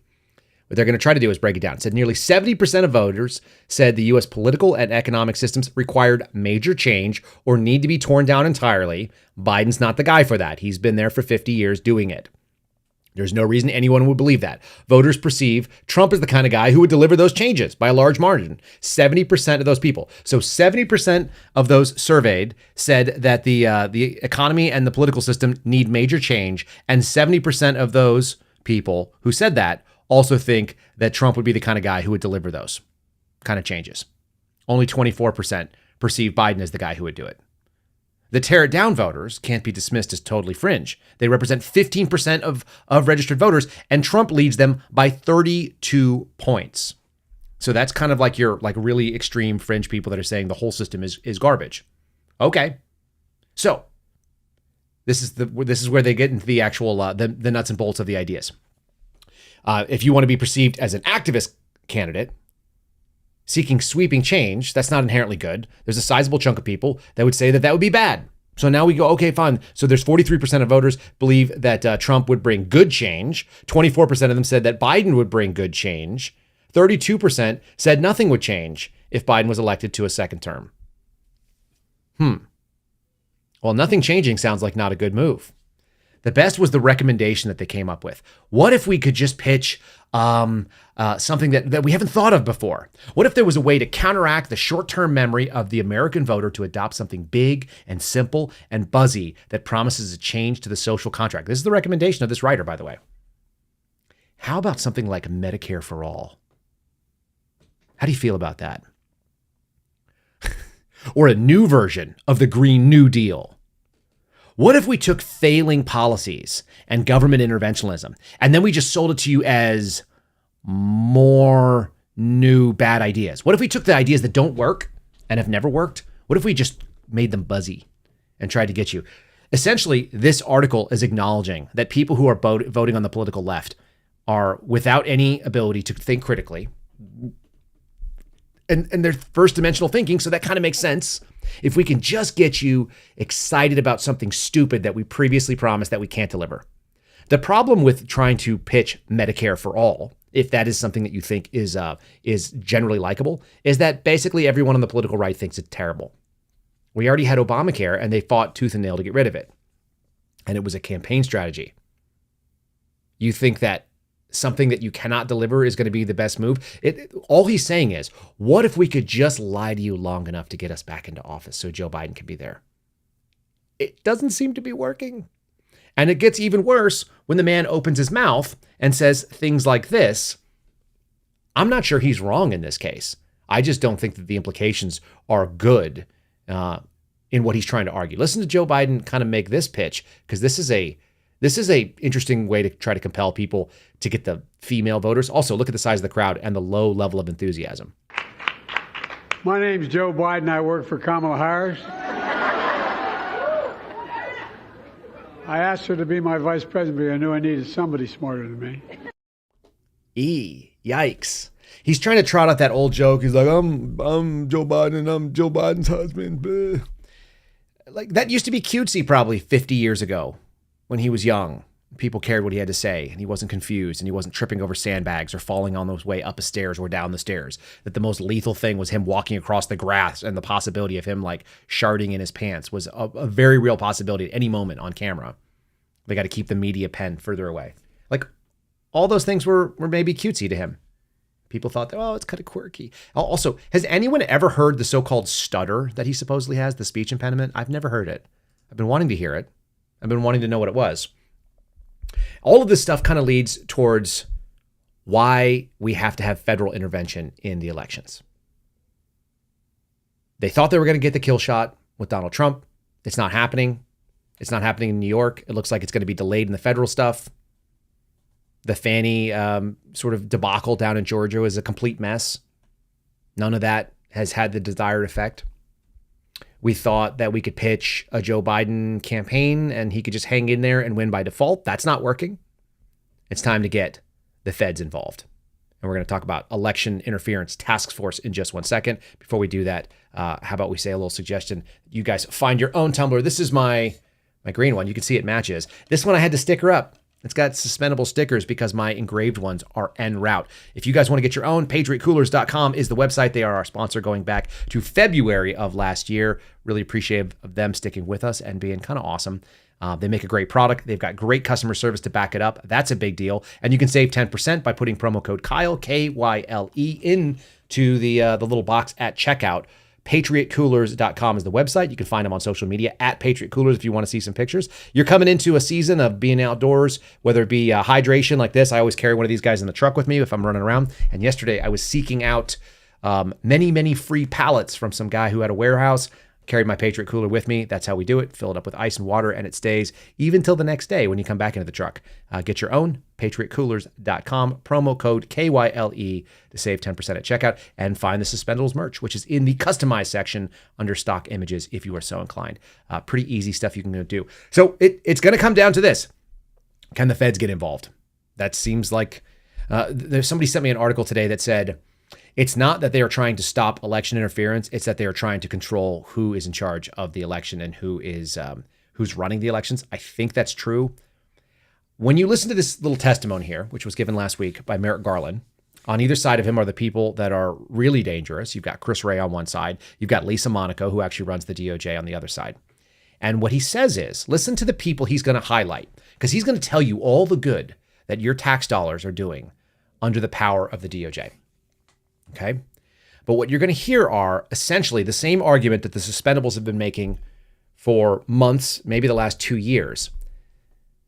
What they're going to try to do is break it down. It said nearly 70% of voters said the U.S. political and economic systems required major change or need to be torn down entirely. Biden's not the guy for that. He's been there for 50 years doing it. There's no reason anyone would believe that. Voters perceive Trump as the kind of guy who would deliver those changes by a large margin. 70% of those people. So 70% of those surveyed said that the economy and the political system need major change. And 70% of those people who said that also think that Trump would be the kind of guy who would deliver those kind of changes. Only 24% perceive Biden as the guy who would do it. The tear it down voters can't be dismissed as totally fringe. They represent 15% of registered voters, and Trump leads them by 32 points. So that's kind of like your really extreme fringe people that are saying the whole system is garbage. Okay. So this is where they get into the actual the nuts and bolts of the ideas. If you want to be perceived as an activist candidate seeking sweeping change, that's not inherently good. There's a sizable chunk of people that would say that would be bad. So now we go, okay, fine. So there's 43% of voters believe that Trump would bring good change. 24% of them said that Biden would bring good change. 32% said nothing would change if Biden was elected to a second term. Well, nothing changing sounds like not a good move. The best was the recommendation that they came up with. What if we could just pitch something that we haven't thought of before? What if there was a way to counteract the short-term memory of the American voter to adopt something big and simple and buzzy that promises a change to the social contract? This is the recommendation of this writer, by the way. How about something like Medicare for all? How do you feel about that? Or a new version of the Green New Deal? What if we took failing policies and government interventionism, and then we just sold it to you as more new bad ideas? What if we took the ideas that don't work and have never worked? What if we just made them buzzy and tried to get you? Essentially, this article is acknowledging that people who are voting on the political left are without any ability to think critically, and they're first dimensional thinking, so that kind of makes sense. If we can just get you excited about something stupid that we previously promised that we can't deliver. The problem with trying to pitch Medicare for all, if that is something that you think is generally likable, is that basically everyone on the political right thinks it's terrible. We already had Obamacare and they fought tooth and nail to get rid of it. And it was a campaign strategy. You think that something that you cannot deliver is going to be the best move? All he's saying is, what if we could just lie to you long enough to get us back into office so Joe Biden can be there? It doesn't seem to be working. And it gets even worse when the man opens his mouth and says things like this. I'm not sure he's wrong in this case. I just don't think that the implications are good in in what he's trying to argue. Listen to Joe Biden kind of make this pitch, because this is a interesting way to try to compel people to get the female voters. Also, look at the size of the crowd and the low level of enthusiasm. My name's Joe Biden. I work for Kamala Harris. I asked her to be my vice president, but I knew I needed somebody smarter than me. Yikes. He's trying to trot out that old joke. He's like, I'm Joe Biden and I'm Joe Biden's husband. Bleh. Like, that used to be cutesy probably 50 years ago when he was young. People cared what he had to say, and he wasn't confused, and he wasn't tripping over sandbags or falling on his way up the stairs or down the stairs. That the most lethal thing was him walking across the grass, and the possibility of him like sharding in his pants was a very real possibility at any moment on camera. They got to keep the media pen further away. Like, all those things were maybe cutesy to him. People thought, oh, it's kind of quirky. Also, has anyone ever heard the so-called stutter that he supposedly has, the speech impediment? I've never heard it. I've been wanting to hear it. I've been wanting to know what it was. All of this stuff kind of leads towards why we have to have federal intervention in the elections. They thought they were going to get the kill shot with Donald Trump. It's not happening. It's not happening in New York. It looks like it's going to be delayed in the federal stuff. The Fannie sort of debacle down in Georgia was a complete mess. None of that has had the desired effect. We thought that we could pitch a Joe Biden campaign and he could just hang in there and win by default. That's not working. It's time to get the feds involved. And we're going to talk about election interference task force in just 1 second. Before we do that, how about we say a little suggestion? You guys find your own tumbler. This is my green one. You can see it matches. This one I had to sticker up. It's got suspendable stickers because my engraved ones are en route. If you guys want to get your own, patriotcoolers.com is the website. They are our sponsor going back to February of last year. Really appreciative of them sticking with us and being kind of awesome. They make a great product. They've got great customer service to back it up. That's a big deal. And you can save 10% by putting promo code Kyle, K-Y-L-E, into the little box at checkout. PatriotCoolers.com is the website. You can find them on social media at Patriot Coolers if you want to see some pictures. You're coming into a season of being outdoors, whether it be hydration like this. I always carry one of these guys in the truck with me if I'm running around. And yesterday I was seeking out many free pallets from some guy who had a warehouse. Carried my Patriot Cooler with me. That's how we do it. Fill it up with ice and water, and it stays even till the next day when you come back into the truck. Get your own, patriotcoolers.com, promo code KYLE to save 10% at checkout, and find the Suspendables merch, which is in the customized section under stock images if you are so inclined. Pretty easy stuff you can go do. So it's going to come down to this. Can the feds get involved? That seems like there's somebody sent me an article today that said, it's not that they are trying to stop election interference. It's that they are trying to control who is in charge of the election and who is who's running the elections. I think that's true. When you listen to this little testimony here, which was given last week by Merrick Garland, on either side of him are the people that are really dangerous. You've got Chris Wray on one side. You've got Lisa Monaco, who actually runs the DOJ, on the other side. And what he says is, listen to the people he's going to highlight, because he's going to tell you all the good that your tax dollars are doing under the power of the DOJ. Okay. But what you're going to hear are essentially the same argument that the Suspendables have been making for months, maybe the last 2 years.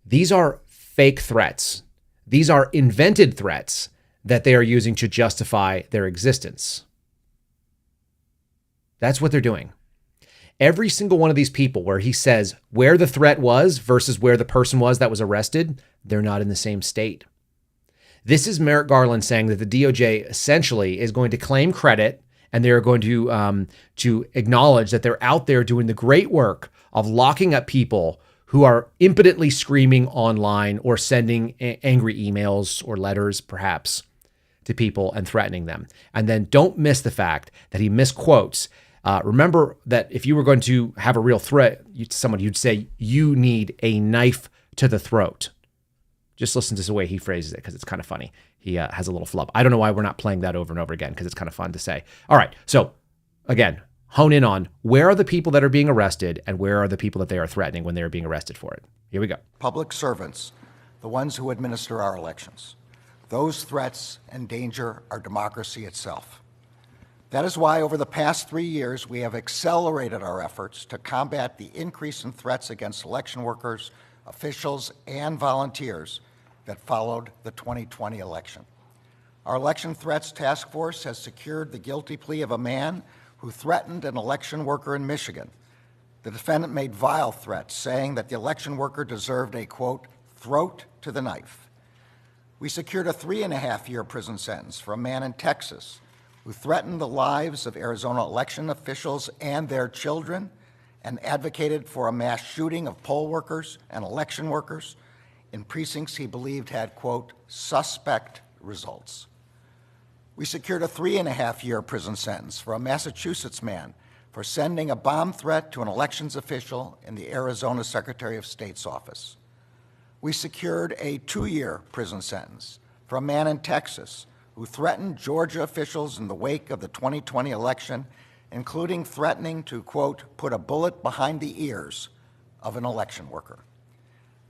These are fake threats. These are invented threats that they are using to justify their existence. That's what they're doing. Every single one of these people where he says where the threat was versus where the person was that was arrested, they're not in the same state. This is Merrick Garland saying that the DOJ essentially is going to claim credit, and they're going to acknowledge that they're out there doing the great work of locking up people who are impotently screaming online or sending angry emails or letters, perhaps, to people and threatening them. And then don't miss the fact that he misquotes. Remember that if you were going to have a real threat to someone, you'd say, you need a knife to the throat. Just listen to the way he phrases it, because it's kind of funny. He has a little flub. I don't know why we're not playing that over and over again, because it's kind of fun to say. All right. So again, hone in on where are the people that are being arrested and where are the people that they are threatening when they are being arrested for it. Here we go. Public servants, the ones who administer our elections. Those threats endanger our democracy itself. That is why over the past 3 years, we have accelerated our efforts to combat the increase in threats against election workers, officials, and volunteers that followed the 2020 election. Our Election Threats Task Force has secured the guilty plea of a man who threatened an election worker in Michigan. the defendant made vile threats, saying that the election worker deserved a, quote, throat to the knife. We secured a 3.5-year prison sentence for a man in Texas who threatened the lives of Arizona election officials and their children and advocated for a mass shooting of poll workers and election workers in precincts he believed had, quote, suspect results. We secured a 3.5-year prison sentence for a Massachusetts man for sending a bomb threat to an elections official in the Arizona Secretary of State's office. We secured a 2-year prison sentence for a man in Texas who threatened Georgia officials in the wake of the 2020 election, including threatening to, quote, put a bullet behind the ears of an election worker.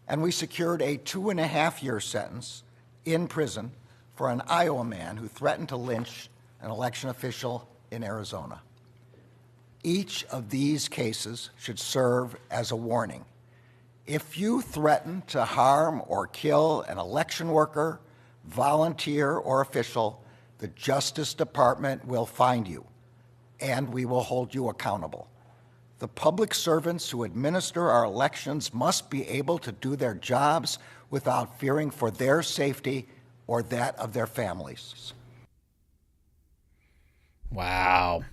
And we secured a 2.5-year sentence in prison for an Iowa man who threatened to lynch an election official in Arizona. Each of these cases should serve as a warning. If you threaten to harm or kill an election worker, volunteer, or official, the Justice Department will find you, and we will hold you accountable. The public servants who administer our elections must be able to do their jobs without fearing for their safety or that of their families. Wow.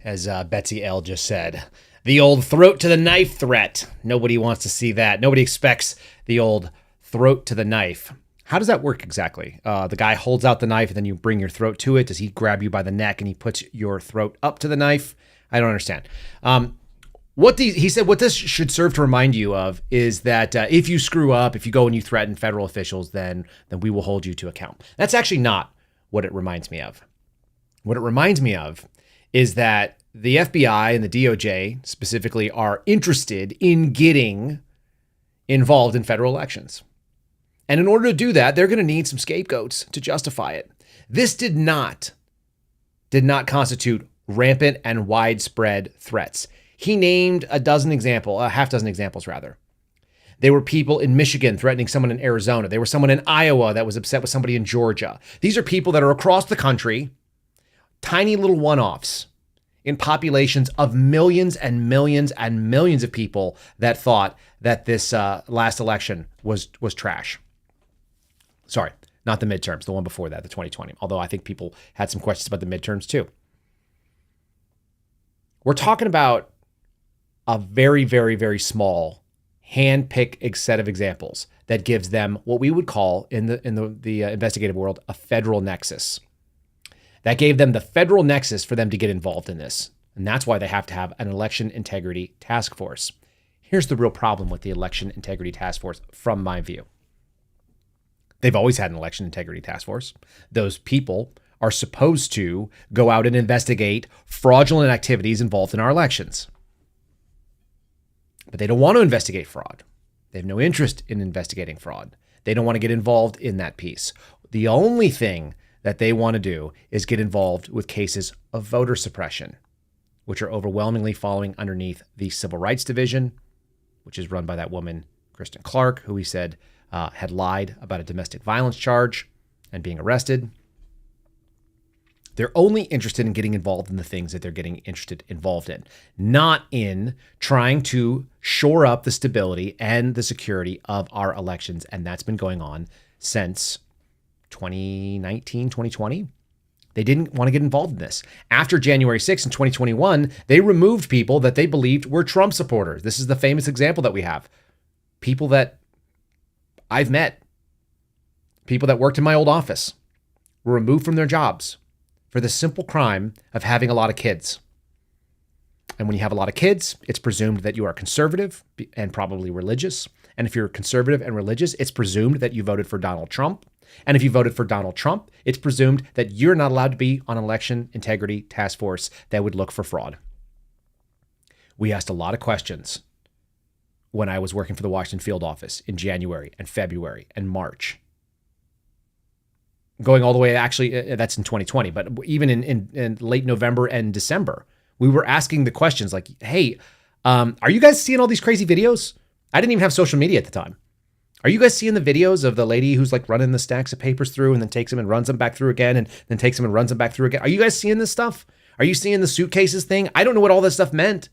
As Betsy L. just said, the old throat to the knife threat. Nobody wants to see that. Nobody expects the old throat to the knife. How does that work exactly? The guy holds out the knife and then you bring your throat to it. Does he grab you by the neck and he puts your throat up to the knife? I don't understand. He said what this should serve to remind you of is that if you screw up, if you go and you threaten federal officials, then we will hold you to account. That's actually not what it reminds me of. What it reminds me of is that the FBI and the DOJ specifically are interested in getting involved in federal elections. And in order to do that, they're going to need some scapegoats to justify it. This did not constitute rampant and widespread threats. He named a half dozen examples rather. There were people in Michigan threatening someone in Arizona. There was someone in Iowa that was upset with somebody in Georgia. These are people that are across the country, tiny little one-offs in populations of millions and millions and millions of people that thought that this last election was trash. Sorry, not the midterms, the one before that, the 2020. Although I think people had some questions about the midterms too. We're talking about a very, very, very small hand-picked set of examples that gives them what we would call in the investigative world a federal nexus. That gave them the federal nexus for them to get involved in this. And that's why they have to have an election integrity task force. Here's the real problem with the election integrity task force from my view. They've always had an election integrity task force. Those people are supposed to go out and investigate fraudulent activities involved in our elections. But they don't want to investigate fraud. They have no interest in investigating fraud. They don't want to get involved in that piece. The only thing that they want to do is get involved with cases of voter suppression, which are overwhelmingly falling underneath the Civil Rights Division, which is run by that woman, Kristen Clark, who he said had lied about a domestic violence charge and being arrested. They're only interested in getting involved in the things that they're getting involved in, not in trying to shore up the stability and the security of our elections. And that's been going on since 2019, 2020. They didn't want to get involved in this. After January 6th in 2021, they removed people that they believed were Trump supporters. This is the famous example that we have. People that I've met, people that worked in my old office, were removed from their jobs for the simple crime of having a lot of kids. And when you have a lot of kids, it's presumed that you are conservative and probably religious. And if you're conservative and religious, it's presumed that you voted for Donald Trump. And if you voted for Donald Trump, it's presumed that you're not allowed to be on an election integrity task force that would look for fraud. We asked a lot of questions when I was working for the Washington field office in January and February and March. Going all the way, actually, that's in 2020, but even in late November and December, we were asking the questions like, hey, are you guys seeing all these crazy videos? I didn't even have social media at the time. Are you guys seeing the videos of the lady who's like running the stacks of papers through and then takes them and runs them back through again and then takes them and runs them back through again? Are you guys seeing this stuff? Are you seeing the suitcases thing? I don't know what all this stuff meant.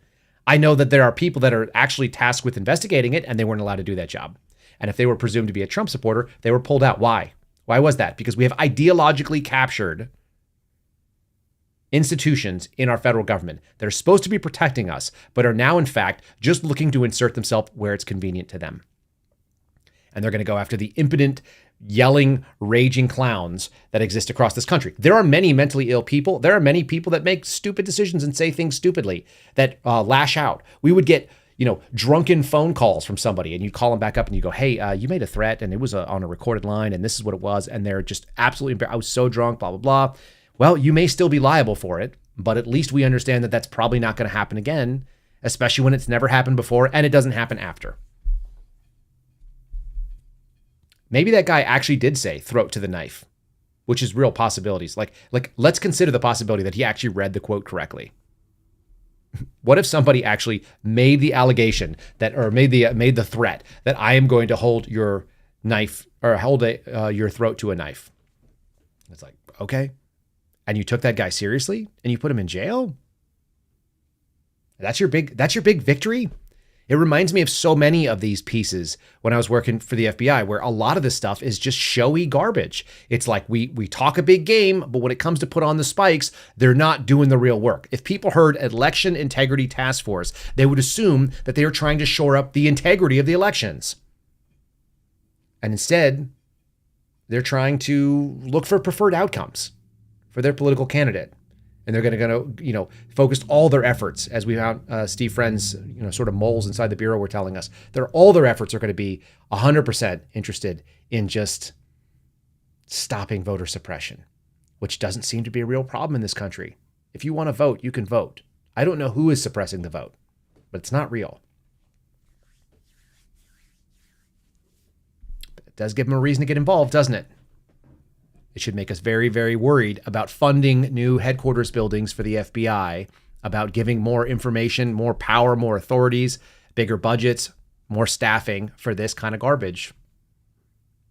I know that there are people that are actually tasked with investigating it, and they weren't allowed to do that job. And if they were presumed to be a Trump supporter, they were pulled out. Why? Why was that? Because we have ideologically captured institutions in our federal government that are supposed to be protecting us, but are now, in fact, just looking to insert themselves where it's convenient to them. And they're going to go after the impotent, yelling, raging clowns that exist across this country. There are many mentally ill people. There are many people that make stupid decisions and say things stupidly, that lash out. We would get, drunken phone calls from somebody, and you call them back up and you go, hey, you made a threat and it was on a recorded line and this is what it was. And they're just absolutely, I was so drunk, blah, blah, blah. Well, you may still be liable for it, but at least we understand that that's probably not going to happen again, especially when it's never happened before and it doesn't happen after. Maybe that guy actually did say throat to the knife, which is real possibilities. Like let's consider the possibility that he actually read the quote correctly. What if somebody actually made the allegation made the threat that I am going to hold your knife or hold your throat to a knife? It's like, okay. And you took that guy seriously and you put him in jail? That's your big victory? It reminds me of so many of these pieces when I was working for the FBI, where a lot of this stuff is just showy garbage. It's like we talk a big game, but when it comes to put on the spikes, they're not doing the real work. If people heard Election Integrity Task Force, they would assume that they are trying to shore up the integrity of the elections. And instead, they're trying to look for preferred outcomes for their political candidate. And they're going to focus all their efforts, as we found Steve Friend's, sort of moles inside the bureau were telling us, all their efforts are going to be 100% interested in just stopping voter suppression, which doesn't seem to be a real problem in this country. If you want to vote, you can vote. I don't know who is suppressing the vote, but it's not real. But it does give them a reason to get involved, doesn't it? It should make us very, very worried about funding new headquarters buildings for the FBI, about giving more information, more power, more authorities, bigger budgets, more staffing for this kind of garbage.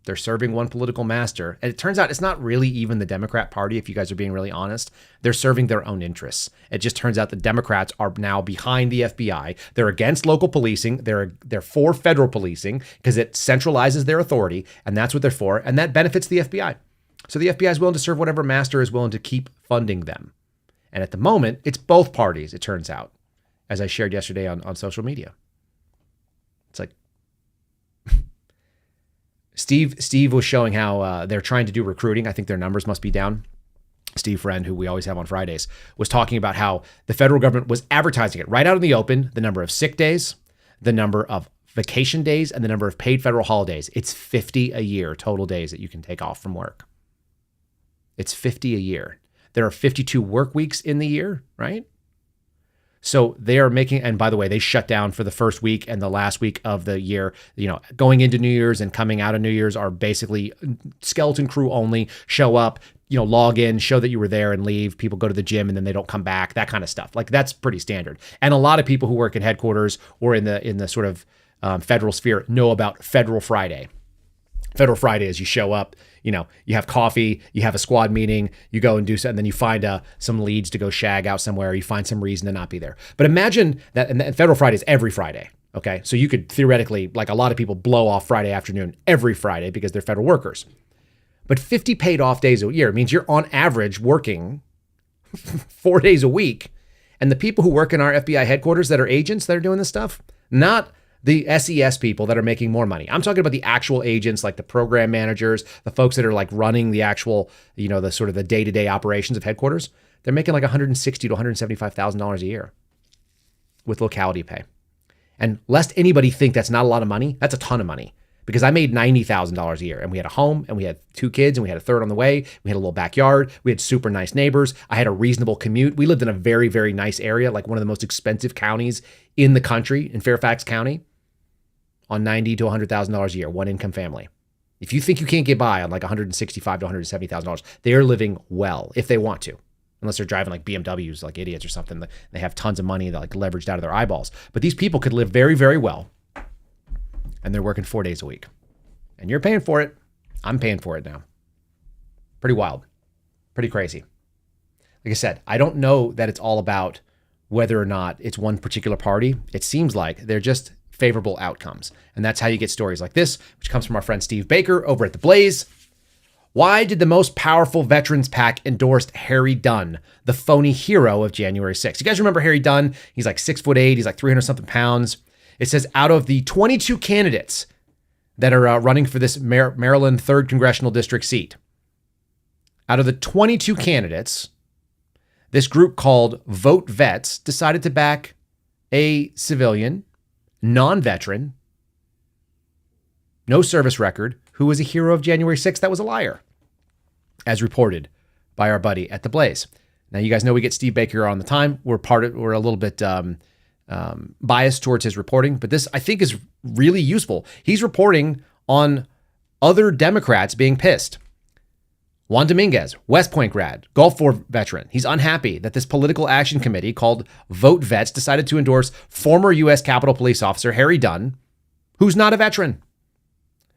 They're serving one political master. And it turns out it's not really even the Democrat Party, if you guys are being really honest. They're serving their own interests. It just turns out the Democrats are now behind the FBI. They're against local policing. They're for federal policing because it centralizes their authority, and that's what they're for. And that benefits the FBI. So the FBI is willing to serve whatever master is willing to keep funding them. And at the moment, it's both parties, it turns out, as I shared yesterday on social media. It's like, Steve was showing how they're trying to do recruiting. I think their numbers must be down. Steve Friend, who we always have on Fridays, was talking about how the federal government was advertising it right out in the open, the number of sick days, the number of vacation days, and the number of paid federal holidays. It's 50 a year total days that you can take off from work. It's 50 a year. There are 52 work weeks in the year, right? So they are making, and by the way, they shut down for the first week and the last week of the year. Going into New Year's and coming out of New Year's are basically skeleton crew only. Show up, log in, show that you were there and leave. People go to the gym and then they don't come back, that kind of stuff. Like, that's pretty standard. And a lot of people who work in headquarters or in the sort of federal sphere know about Federal Friday. Federal Friday is you show up, you have coffee, you have a squad meeting, you go and do something, and then you find some leads to go shag out somewhere, you find some reason to not be there. But imagine that, and Federal Friday is every Friday, okay? So you could theoretically, like a lot of people, blow off Friday afternoon every Friday because they're federal workers. But 50 paid off days a year means you're on average working 4 days a week. And the people who work in our FBI headquarters that are agents that are doing this stuff, not the SES people that are making more money. I'm talking about the actual agents, like the program managers, the folks that are like running the actual, the sort of the day-to-day operations of headquarters. They're making like $160,000 to $175,000 a year with locality pay. And lest anybody think that's not a lot of money, that's a ton of money, because I made $90,000 a year, and we had a home, and we had 2 kids, and we had a third on the way. We had a little backyard. We had super nice neighbors. I had a reasonable commute. We lived in a very, very nice area, like one of the most expensive counties in the country, in Fairfax County, on $90,000 to $100,000 a year, one income family. If you think you can't get by on like $165,000 to $170,000, they are living well if they want to, unless they're driving like BMWs like idiots or something. They have tons of money that like leveraged out of their eyeballs. But these people could live very, very well, and they're working 4 days a week. And you're paying for it. I'm paying for it now. Pretty wild. Pretty crazy. Like I said, I don't know that it's all about whether or not it's one particular party. It seems like they're just favorable outcomes. And that's how you get stories like this, which comes from our friend Steve Baker over at The Blaze. Why did the most powerful veterans PAC endorse Harry Dunn, the phony hero of January 6th? You guys remember Harry Dunn? He's like 6'8", he's like 300 something pounds. It says out of the 22 candidates that are running for this Maryland 3rd Congressional District seat, out of the 22 candidates, this group called Vote Vets decided to back a civilian, non-veteran, no service record, who was a hero of January 6th that was a liar, as reported by our buddy at The Blaze. Now, you guys know we get Steve Baker on the time. We're a little bit biased towards his reporting, but this I think is really useful. He's reporting on other Democrats being pissed. Juan Dominguez, West Point grad, Gulf War veteran. He's unhappy that this political action committee called Vote Vets decided to endorse former U.S. Capitol Police Officer Harry Dunn, who's not a veteran.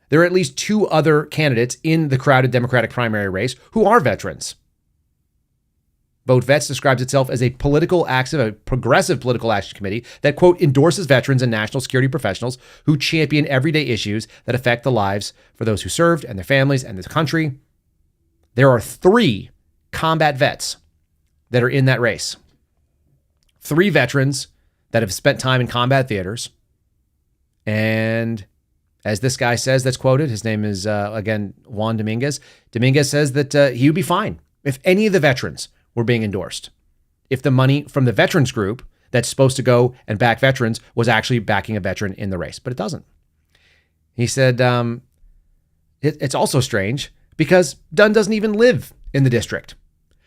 There are at least 2 other candidates in the crowded Democratic primary race who are veterans. Vote Vets describes itself as a progressive political action committee that, quote, endorses veterans and national security professionals who champion everyday issues that affect the lives for those who served and their families and the country. There are 3 combat vets that are in that race. 3 veterans that have spent time in combat theaters. And as this guy says, that's quoted, his name is, again, Juan Dominguez. Dominguez says that he would be fine if any of the veterans were being endorsed. If the money from the veterans group that's supposed to go and back veterans was actually backing a veteran in the race, but it doesn't. He said it's also strange because Dunn doesn't even live in the district.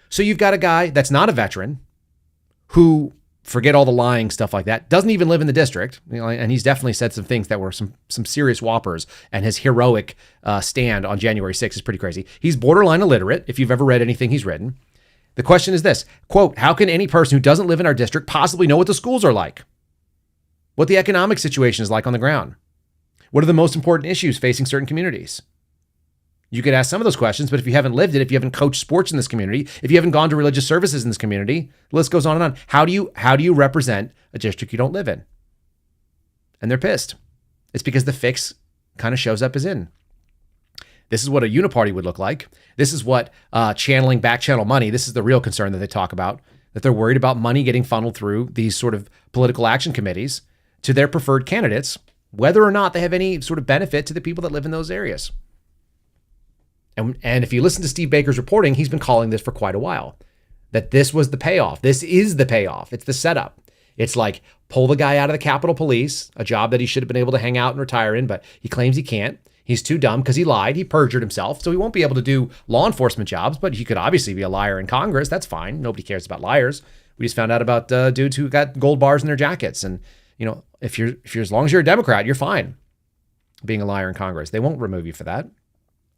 So you've got a guy that's not a veteran who, forget all the lying stuff like that, doesn't even live in the district. And he's definitely said some things that were some serious whoppers, and his heroic stand on January 6th is pretty crazy. He's borderline illiterate, if you've ever read anything he's written. The question is this, quote, how can any person who doesn't live in our district possibly know what the schools are like? What the economic situation is like on the ground? What are the most important issues facing certain communities? You could ask some of those questions, but if you haven't lived it, if you haven't coached sports in this community, if you haven't gone to religious services in this community, the list goes on and on. How do you represent a district you don't live in? And they're pissed. It's because the fix kind of shows up as in. This is what a uniparty would look like. This is what channeling back channel money. This is the real concern that they talk about, that they're worried about money getting funneled through these sort of political action committees to their preferred candidates, whether or not they have any sort of benefit to the people that live in those areas. And if you listen to Steve Baker's reporting, he's been calling this for quite a while, that this was the payoff. This is the payoff. It's the setup. It's like pull the guy out of the Capitol Police, a job that he should have been able to hang out and retire in, but he claims he can't. He's too dumb because he lied. He perjured himself, so he won't be able to do law enforcement jobs, but he could obviously be a liar in Congress. That's fine. Nobody cares about liars. We just found out about dudes who got gold bars in their jackets. And, you know, if you're as long as you're a Democrat, you're fine being a liar in Congress. They won't remove you for that.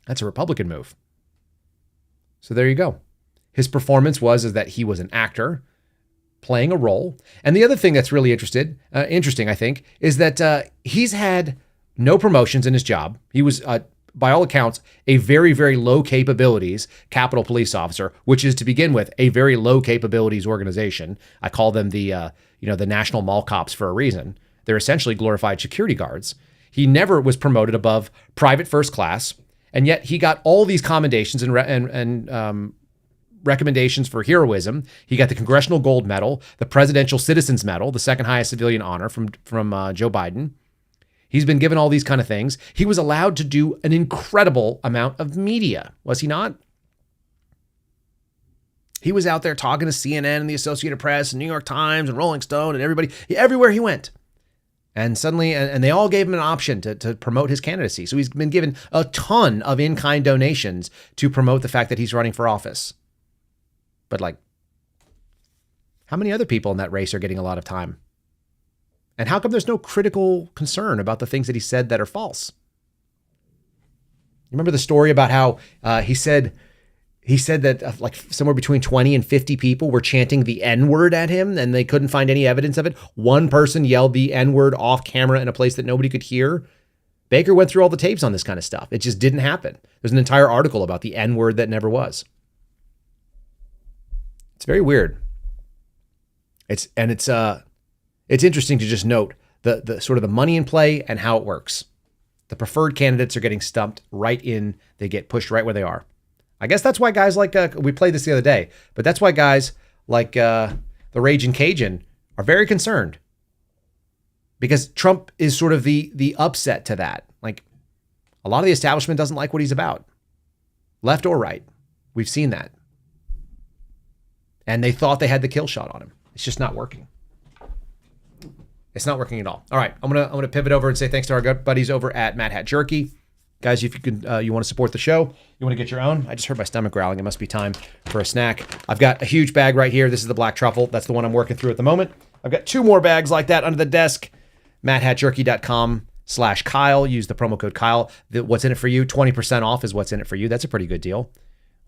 That's a Republican move. So there you go. His performance is that he was an actor playing a role. And the other thing that's really interesting, I think, is that he's had no promotions in his job. He was, by all accounts, a very, very low capabilities Capitol Police officer, which is to begin with a very low capabilities organization. I call them the National Mall Cops for a reason. They're essentially glorified security guards. He never was promoted above private first class. And yet he got all these commendations and recommendations for heroism. He got the Congressional Gold Medal, the Presidential Citizens Medal, the second highest civilian honor from Joe Biden. He's been given all these kind of things. He was allowed to do an incredible amount of media, was he not? He was out there talking to CNN and the Associated Press and New York Times and Rolling Stone and everybody, everywhere he went. And suddenly, and they all gave him an option to promote his candidacy. So he's been given a ton of in-kind donations to promote the fact that he's running for office. But like, how many other people in that race are getting a lot of time? And how come there's no critical concern about the things that he said that are false? You remember the story about how he said that like somewhere between 20 and 50 people were chanting the N-word at him and they couldn't find any evidence of it. One person yelled the N-word off camera in a place that nobody could hear. Baker went through all the tapes on this kind of stuff. It just didn't happen. There's an entire article about the N-word that never was. It's very weird. It's interesting to just note the sort of the money in play and how it works. The preferred candidates are getting stumped right in. They get pushed right where they are. I guess that's why guys like, we played this the other day, but that's why guys like the Raging Cajun are very concerned, because Trump is sort of the upset to that. Like, a lot of the establishment doesn't like what he's about, left or right. We've seen that. And they thought they had the kill shot on him. It's just not working. It's not working at all. All right, I'm gonna pivot over and say thanks to our good buddies over at Mad Hat Jerky. Guys, if you can, you want to support the show, you want to get your own. I just heard my stomach growling. It must be time for a snack. I've got a huge bag right here. This is the black truffle. That's the one I'm working through at the moment. I've got 2 more bags like that under the desk. MadHatJerky.com/Kyle. Use the promo code Kyle. What's in it for you? 20% off is what's in it for you. That's a pretty good deal.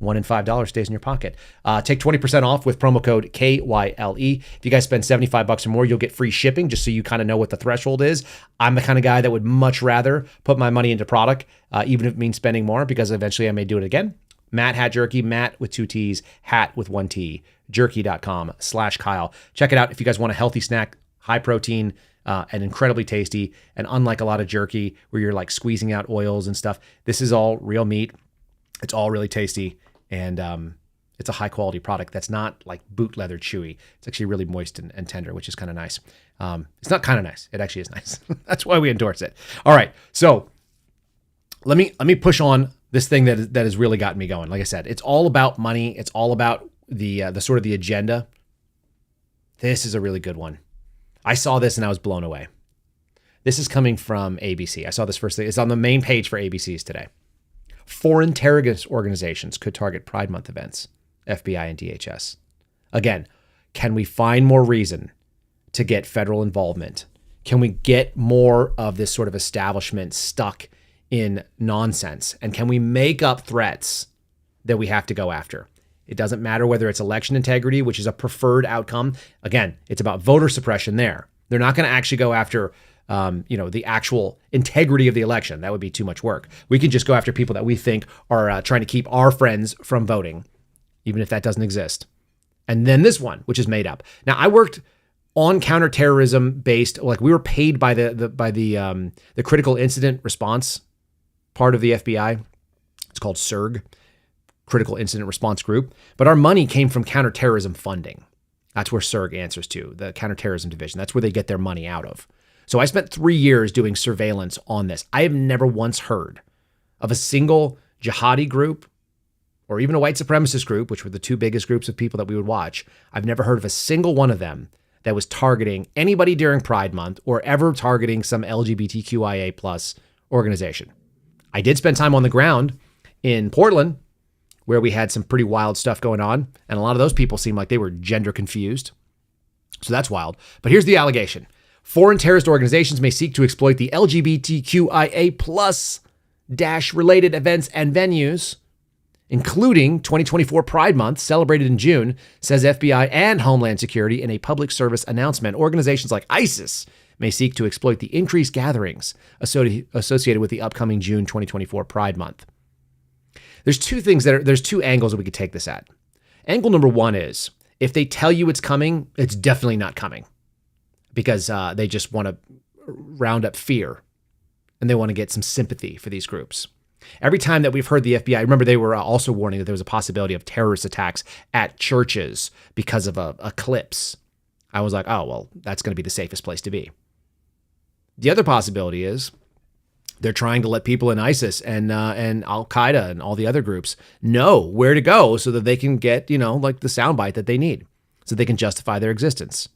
$1 in $5 stays in your pocket. Take 20% off with promo code KYLE. If you guys spend $75 or more, you'll get free shipping, just so you kind of know what the threshold is. I'm the kind of guy that would much rather put my money into product, even if it means spending more, because eventually I may do it again. Matt Hat Jerky, Matt with 2 T's, hat with 1 T, jerky.com/Kyle. Check it out if you guys want a healthy snack, high protein, and incredibly tasty. And unlike a lot of jerky where you're like squeezing out oils and stuff, this is all real meat. It's all really tasty. And it's a high quality product that's not like boot leather chewy. It's actually really moist and tender, which is kind of nice. It's not kind of nice. It actually is nice. That's why we endorse it. All right. So let me push on this thing that has really gotten me going. Like I said, it's all about money. It's all about the sort of the agenda. This is a really good one. I saw this and I was blown away. This is coming from ABC. I saw this first thing. It's on the main page for ABC's today. Foreign terrorist organizations could target Pride Month events, FBI and DHS. Again, can we find more reason to get federal involvement? Can we get more of this sort of establishment stuck in nonsense? And can we make up threats that we have to go after? It doesn't matter whether it's election integrity, which is a preferred outcome. Again, it's about voter suppression there. They're not going to actually go after the actual integrity of the election. That would be too much work. We can just go after people that we think are trying to keep our friends from voting, even if that doesn't exist. And then this one, which is made up. Now, I worked on counterterrorism based, like we were paid by the critical incident response part of the FBI. It's called CIRG, Critical Incident Response Group. But our money came from counterterrorism funding. That's where CIRG answers to, the counterterrorism division. That's where they get their money out of. So I spent 3 years doing surveillance on this. I have never once heard of a single jihadi group or even a white supremacist group, which were the 2 biggest groups of people that we would watch. I've never heard of a single one of them that was targeting anybody during Pride Month or ever targeting some LGBTQIA+ organization. I did spend time on the ground in Portland, where we had some pretty wild stuff going on. And a lot of those people seemed like they were gender confused. So that's wild. But here's the allegation. Foreign terrorist organizations may seek to exploit the LGBTQIA+ related events and venues, including 2024 Pride Month, celebrated in June, says FBI and Homeland Security in a public service announcement. Organizations like ISIS may seek to exploit the increased gatherings associated with the upcoming June 2024 Pride Month. There's 2 things there's 2 angles that we could take this at. Angle number 1 is, if they tell you it's coming, it's definitely not coming. Because they just want to round up fear and they want to get some sympathy for these groups. Every time that we've heard the FBI, remember they were also warning that there was a possibility of terrorist attacks at churches because of a eclipse. I was like, oh, well, that's going to be the safest place to be. The other possibility is they're trying to let people in ISIS and Al-Qaeda and all the other groups know where to go so that they can get, like the soundbite that they need so they can justify their existence.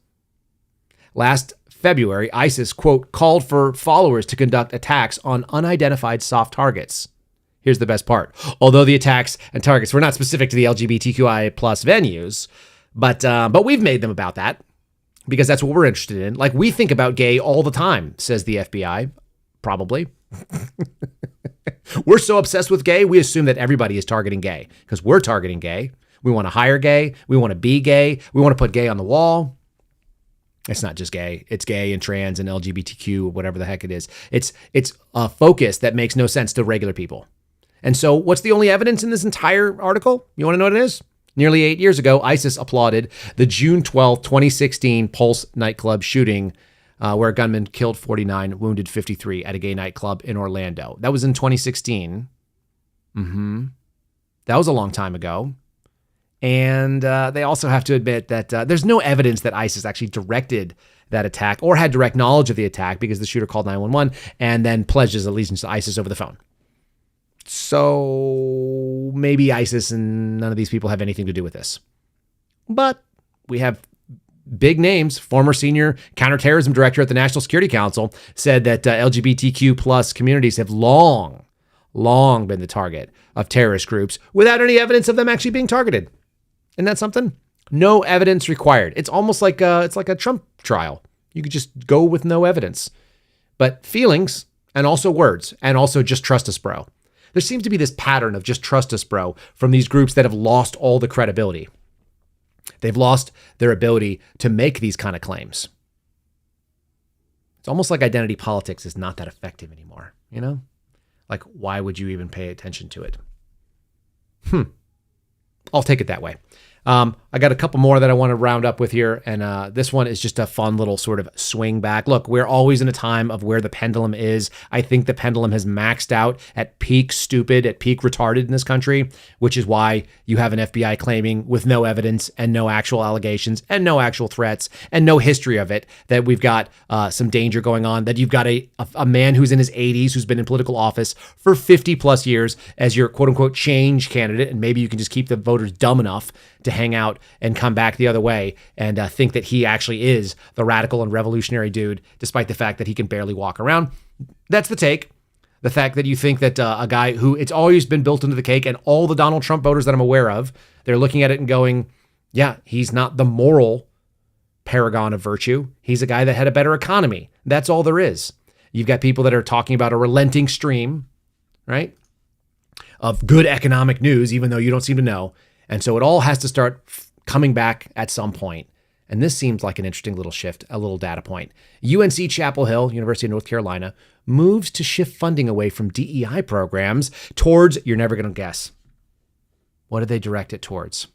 Last February, ISIS, quote, called for followers to conduct attacks on unidentified soft targets. Here's the best part. Although the attacks and targets were not specific to the LGBTQIA+ venues, but we've made them about that because that's what we're interested in. Like, we think about gay all the time, says the FBI, probably. We're so obsessed with gay, we assume that everybody is targeting gay because we're targeting gay. We want to hire gay. We want to be gay. We want to put gay on the wall. It's not just gay. It's gay and trans and LGBTQ, whatever the heck it is. It's a focus that makes no sense to regular people. And so what's the only evidence in this entire article? You want to know what it is? Nearly 8 years ago, ISIS applauded the June 12, 2016 Pulse nightclub shooting, where a gunman killed 49, wounded 53 at a gay nightclub in Orlando. That was in 2016. That was a long time ago. And they also have to admit that there's no evidence that ISIS actually directed that attack or had direct knowledge of the attack, because the shooter called 911 and then pledged his allegiance to ISIS over the phone. So maybe ISIS and none of these people have anything to do with this. But we have big names. Former senior counterterrorism director at the National Security Council said that LGBTQ plus communities have long been the target of terrorist groups without any evidence of them actually being targeted. Isn't that something? No evidence required. It's almost like it's like a Trump trial. You could just go with no evidence. But feelings and also words and also just trust us, bro. There seems to be this pattern of just trust us, bro, from these groups that have lost all the credibility. They've lost their ability to make these kind of claims. It's almost like identity politics is not that effective anymore, you know? Like, why would you even pay attention to it? I'll take it that way. I got a couple more that I want to round up with here, and this one is just a fun little sort of swing back. Look, we're always in a time of where the pendulum is. I think the pendulum has maxed out at peak stupid, at peak retarded in this country, which is why you have an FBI claiming with no evidence and no actual allegations and no actual threats and no history of it that we've got some danger going on, that you've got a man who's in his 80s who's been in political office for 50 plus years as your quote unquote change candidate, and maybe you can just keep the voters dumb enough to hang out and come back the other way and think that he actually is the radical and revolutionary dude, despite the fact that he can barely walk around. That's the take. The fact that you think that a guy who it's always been built into the cake, and all the Donald Trump voters that I'm aware of, they're looking at it and going, yeah, he's not the moral paragon of virtue. He's a guy that had a better economy. That's all there is. You've got people that are talking about a relenting stream, right, of good economic news, even though you don't seem to know. And so it all has to start coming back at some point. And this seems like an interesting little shift, a little data point. UNC Chapel Hill, University of North Carolina, moves to shift funding away from DEI programs towards, you're never going to guess. What did they direct it towards?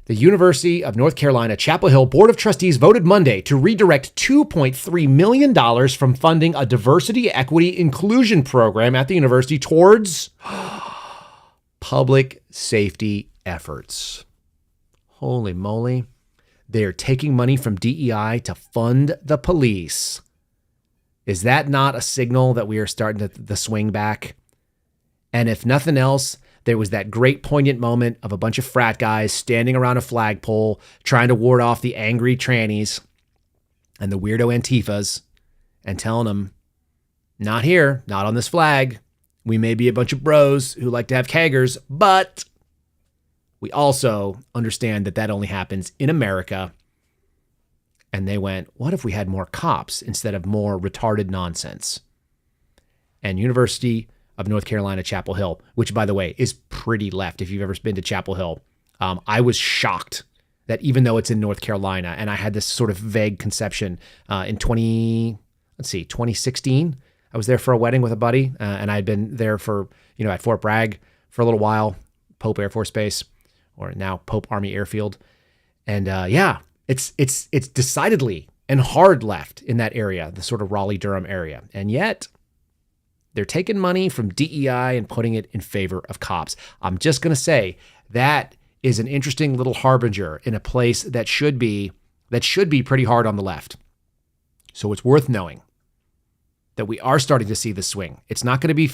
The University of North Carolina Chapel Hill Board of Trustees voted Monday to redirect $2.3 million from funding a diversity, equity, inclusion program at the university towards public safety efforts. Holy moly. They're taking money from DEI to fund the police. Is that not a signal that we are starting to swing back? And if nothing else, there was that great poignant moment of a bunch of frat guys standing around a flagpole trying to ward off the angry trannies and the weirdo Antifas and telling them, not here, not on this flag. We may be a bunch of bros who like to have keggers, but we also understand that that only happens in America. And they went, what if we had more cops instead of more retarded nonsense? And University of North Carolina Chapel Hill, which, by the way, is pretty left. If you've ever been to Chapel Hill, I was shocked that even though it's in North Carolina, and I had this sort of vague conception in 2016, I was there for a wedding with a buddy, and I'd been there for, at Fort Bragg for a little while, Pope Air Force Base, or now Pope Army Airfield. And it's decidedly and hard left in that area, the sort of Raleigh-Durham area. And yet they're taking money from DEI and putting it in favor of cops. I'm just going to say that is an interesting little harbinger in a place that should be pretty hard on the left. So it's worth knowing that we are starting to see the swing. It's not going to be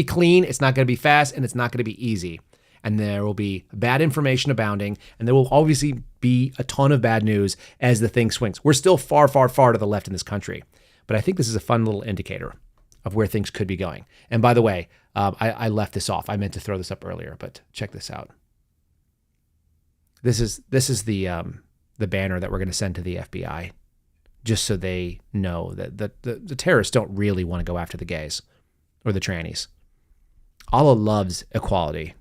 clean, it's not going to be fast, and it's not going to be easy. And there will be bad information abounding, and there will obviously be a ton of bad news as the thing swings. We're still far, far, far to the left in this country, but I think this is a fun little indicator of where things could be going. And by the way, I left this off. I meant to throw this up earlier, but check this out. This is the banner that we're going to send to the FBI, just so they know that the terrorists don't really want to go after the gays or the trannies. Allah loves equality.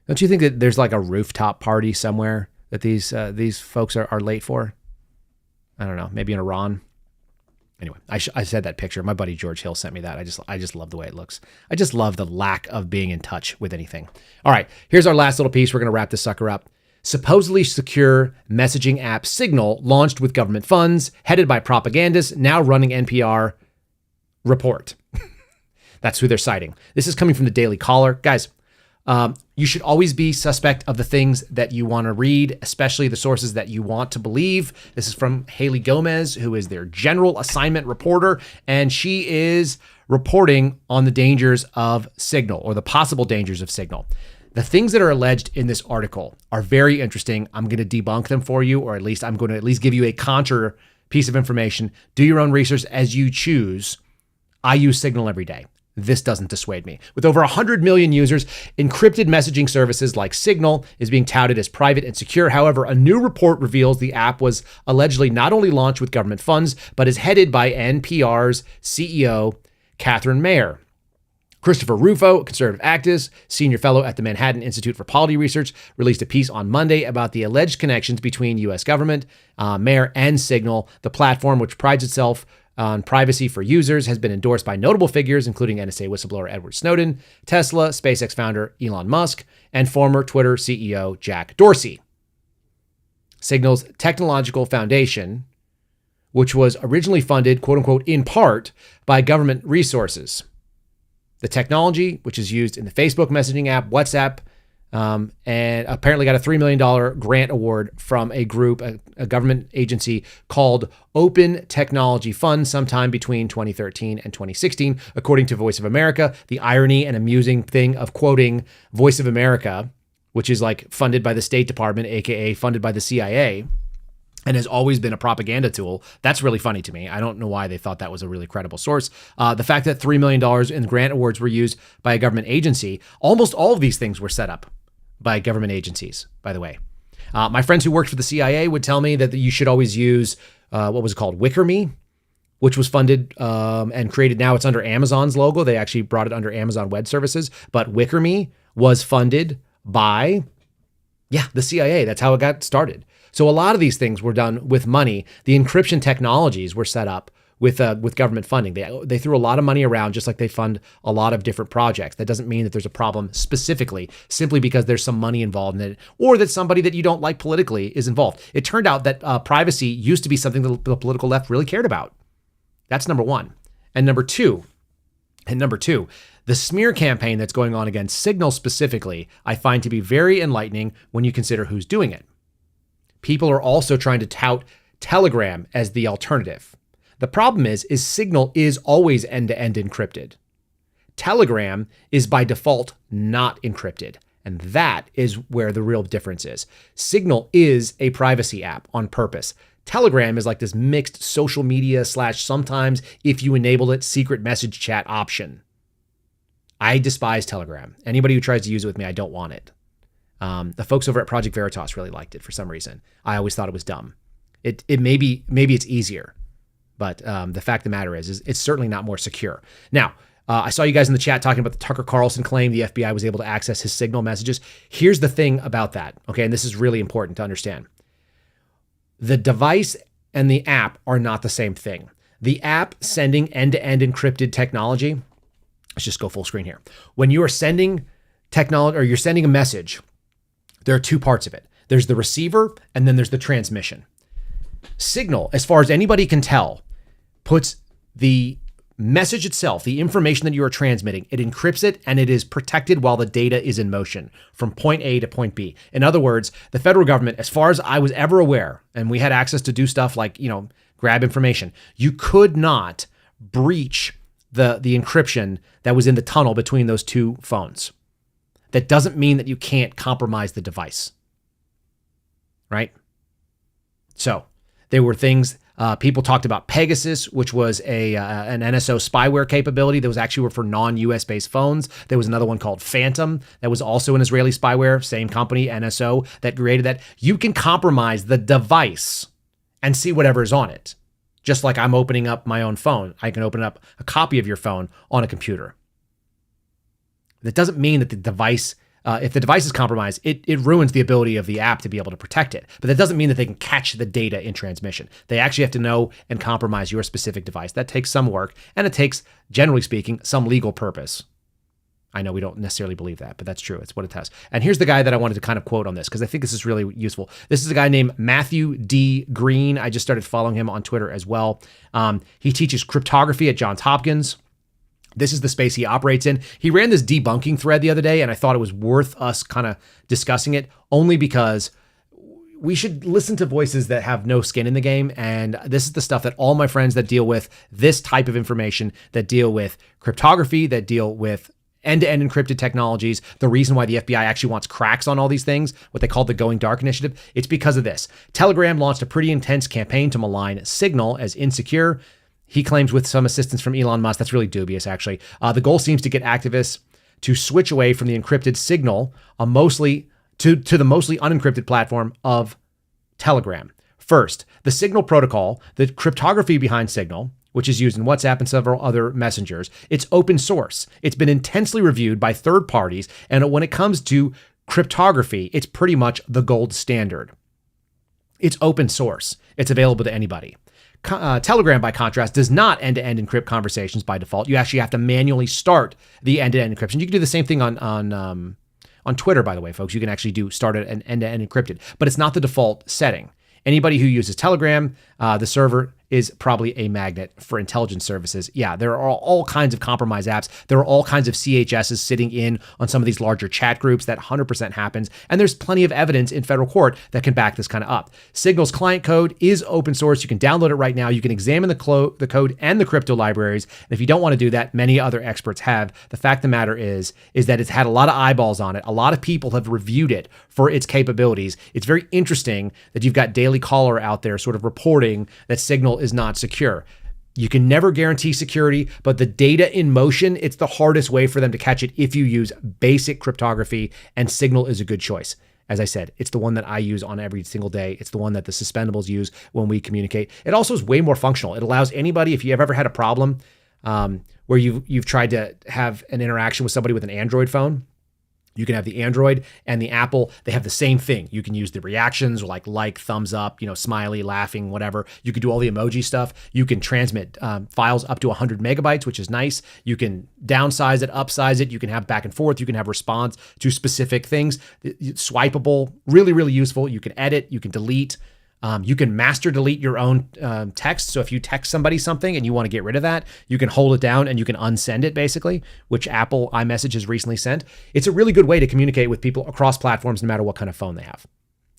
Don't you think that there's like a rooftop party somewhere that these folks are late for? I don't know, maybe in Iran. Anyway, I said that picture. My buddy George Hill sent me that. I just love the way it looks. I just love the lack of being in touch with anything. All right, here's our last little piece. We're going to wrap this sucker up. Supposedly secure messaging app Signal launched with government funds, headed by propagandists, now running NPR report. That's who they're citing. This is coming from the Daily Caller. Guys, you should always be suspect of the things that you want to read, especially the sources that you want to believe. This is from Haley Gomez, who is their general assignment reporter, and she is reporting on the dangers of Signal, or the possible dangers of Signal. The things that are alleged in this article are very interesting. I'm going to debunk them for you, or at least I'm going to at least give you a contra piece of information. Do your own research as you choose. I use Signal every day. This doesn't dissuade me. With over 100 million users, encrypted messaging services like Signal is being touted as private and secure. However, a new report reveals the app was allegedly not only launched with government funds, but is headed by NPR's CEO, Catherine Mayer. Christopher Rufo, a conservative activist, senior fellow at the Manhattan Institute for Policy Research, released a piece on Monday about the alleged connections between U.S. government, Mayer, and Signal. The platform, which prides itself on privacy for users, has been endorsed by notable figures, including NSA whistleblower Edward Snowden, Tesla, SpaceX founder Elon Musk, and former Twitter CEO Jack Dorsey. Signal's technological foundation, which was originally funded, quote unquote, in part by government resources. The technology, which is used in the Facebook messaging app, WhatsApp, and apparently got a $3 million grant award from a group, a government agency called Open Technology Fund sometime between 2013 and 2016, according to Voice of America. The irony and amusing thing of quoting Voice of America, which is like funded by the State Department, aka funded by the CIA, and has always been a propaganda tool. That's really funny to me. I don't know why they thought that was a really credible source. The fact that $3 million in grant awards were used by a government agency, almost all of these things were set up by government agencies, by the way. My friends who worked for the CIA would tell me that you should always use, what was it called? WickerMe, which was funded and created. Now it's under Amazon's logo. They actually brought it under Amazon Web Services. But WickerMe was funded by, the CIA. That's how it got started. So a lot of these things were done with money. The encryption technologies were set up with government funding. They threw a lot of money around, just like they fund a lot of different projects. That doesn't mean that there's a problem specifically, simply because there's some money involved in it, or that somebody that you don't like politically is involved. It turned out that privacy used to be something that the political left really cared about. That's number one. And number two, the smear campaign that's going on against Signal specifically, I find to be very enlightening when you consider who's doing it. People are also trying to tout Telegram as the alternative. The problem is Signal is always end-to-end encrypted. Telegram is by default not encrypted. And that is where the real difference is. Signal is a privacy app on purpose. Telegram is like this mixed social media / sometimes, if you enable it, secret message chat option. I despise Telegram. Anybody who tries to use it with me, I don't want it. The folks over at Project Veritas really liked it for some reason. I always thought it was dumb. It maybe it's easier. But the fact of the matter is it's certainly not more secure. Now, I saw you guys in the chat talking about the Tucker Carlson claim the FBI was able to access his Signal messages. Here's the thing about that, okay? And this is really important to understand. The device and the app are not the same thing. The app sending end-to-end encrypted technology, let's just go full screen here. When you are sending technology, or you're sending a message, there are two parts of it. There's the receiver, and then there's the transmission. Signal, as far as anybody can tell, puts the message itself, the information that you are transmitting, it encrypts it, and it is protected while the data is in motion from point A to point B. In other words, the federal government, as far as I was ever aware, and we had access to do stuff like, grab information, you could not breach the encryption that was in the tunnel between those two phones. That doesn't mean that you can't compromise the device, right? So there were things, people talked about Pegasus, which was an NSO spyware capability that was actually for non-US based phones. There was another one called Phantom that was also an Israeli spyware, same company, NSO, that created that. You can compromise the device and see whatever is on it. Just like I'm opening up my own phone, I can open up a copy of your phone on a computer. That doesn't mean that the device if the device is compromised, it ruins the ability of the app to be able to protect it. But that doesn't mean that they can catch the data in transmission. They actually have to know and compromise your specific device. That takes some work, and it takes, generally speaking, some legal purpose. I know we don't necessarily believe that, but that's true. It's what it has. And here's the guy that I wanted to kind of quote on this, because I think this is really useful. This is a guy named Matthew D. Green. I just started following him on Twitter as well. He teaches cryptography at Johns Hopkins. This is the space he operates in. He ran this debunking thread the other day, and I thought it was worth us kind of discussing it, only because we should listen to voices that have no skin in the game. And this is the stuff that all my friends that deal with this type of information, that deal with cryptography, that deal with end-to-end encrypted technologies, the reason why the FBI actually wants cracks on all these things, what they call the Going Dark Initiative, it's because of this. Telegram launched a pretty intense campaign to malign Signal as insecure. He claims with some assistance from Elon Musk. That's really dubious, actually. The goal seems to get activists to switch away from the encrypted Signal to the mostly unencrypted platform of Telegram. First, the Signal protocol, the cryptography behind Signal, which is used in WhatsApp and several other messengers, it's open source. It's been intensely reviewed by third parties, and when it comes to cryptography, it's pretty much the gold standard. It's open source. It's available to anybody. Telegram, by contrast, does not end-to-end encrypt conversations by default. You actually have to manually start the end-to-end encryption. You can do the same thing on Twitter, by the way, folks. You can actually start an end-to-end encrypted, but it's not the default setting. Anybody who uses Telegram, the server is probably a magnet for intelligence services. Yeah, there are all kinds of compromised apps. There are all kinds of CHSs sitting in on some of these larger chat groups. That 100% happens. And there's plenty of evidence in federal court that can back this kind of up. Signal's client code is open source. You can download it right now. You can examine the code and the crypto libraries. And if you don't want to do that, many other experts have. The fact of the matter is that it's had a lot of eyeballs on it. A lot of people have reviewed it for its capabilities. It's very interesting that you've got Daily Caller out there sort of reporting that Signal is not secure. You can never guarantee security, but the data in motion, it's the hardest way for them to catch it if you use basic cryptography, and Signal is a good choice. As I said, it's the one that I use on every single day. It's the one that the suspendables use when we communicate. It also is way more functional. It allows anybody, if you've ever had a problem where you've tried to have an interaction with somebody with an Android phone, you can have the Android and the Apple. They have the same thing. You can use the reactions, like, thumbs up, smiley, laughing, whatever. You can do all the emoji stuff. You can transmit files up to 100 megabytes, which is nice. You can downsize it, upsize it. You can have back and forth. You can have response to specific things. Swipeable, really, really useful. You can edit. You can delete. You can master delete your own text. So if you text somebody something and you want to get rid of that, you can hold it down and you can unsend it, basically, which Apple iMessage has recently sent. It's a really good way to communicate with people across platforms, no matter what kind of phone they have.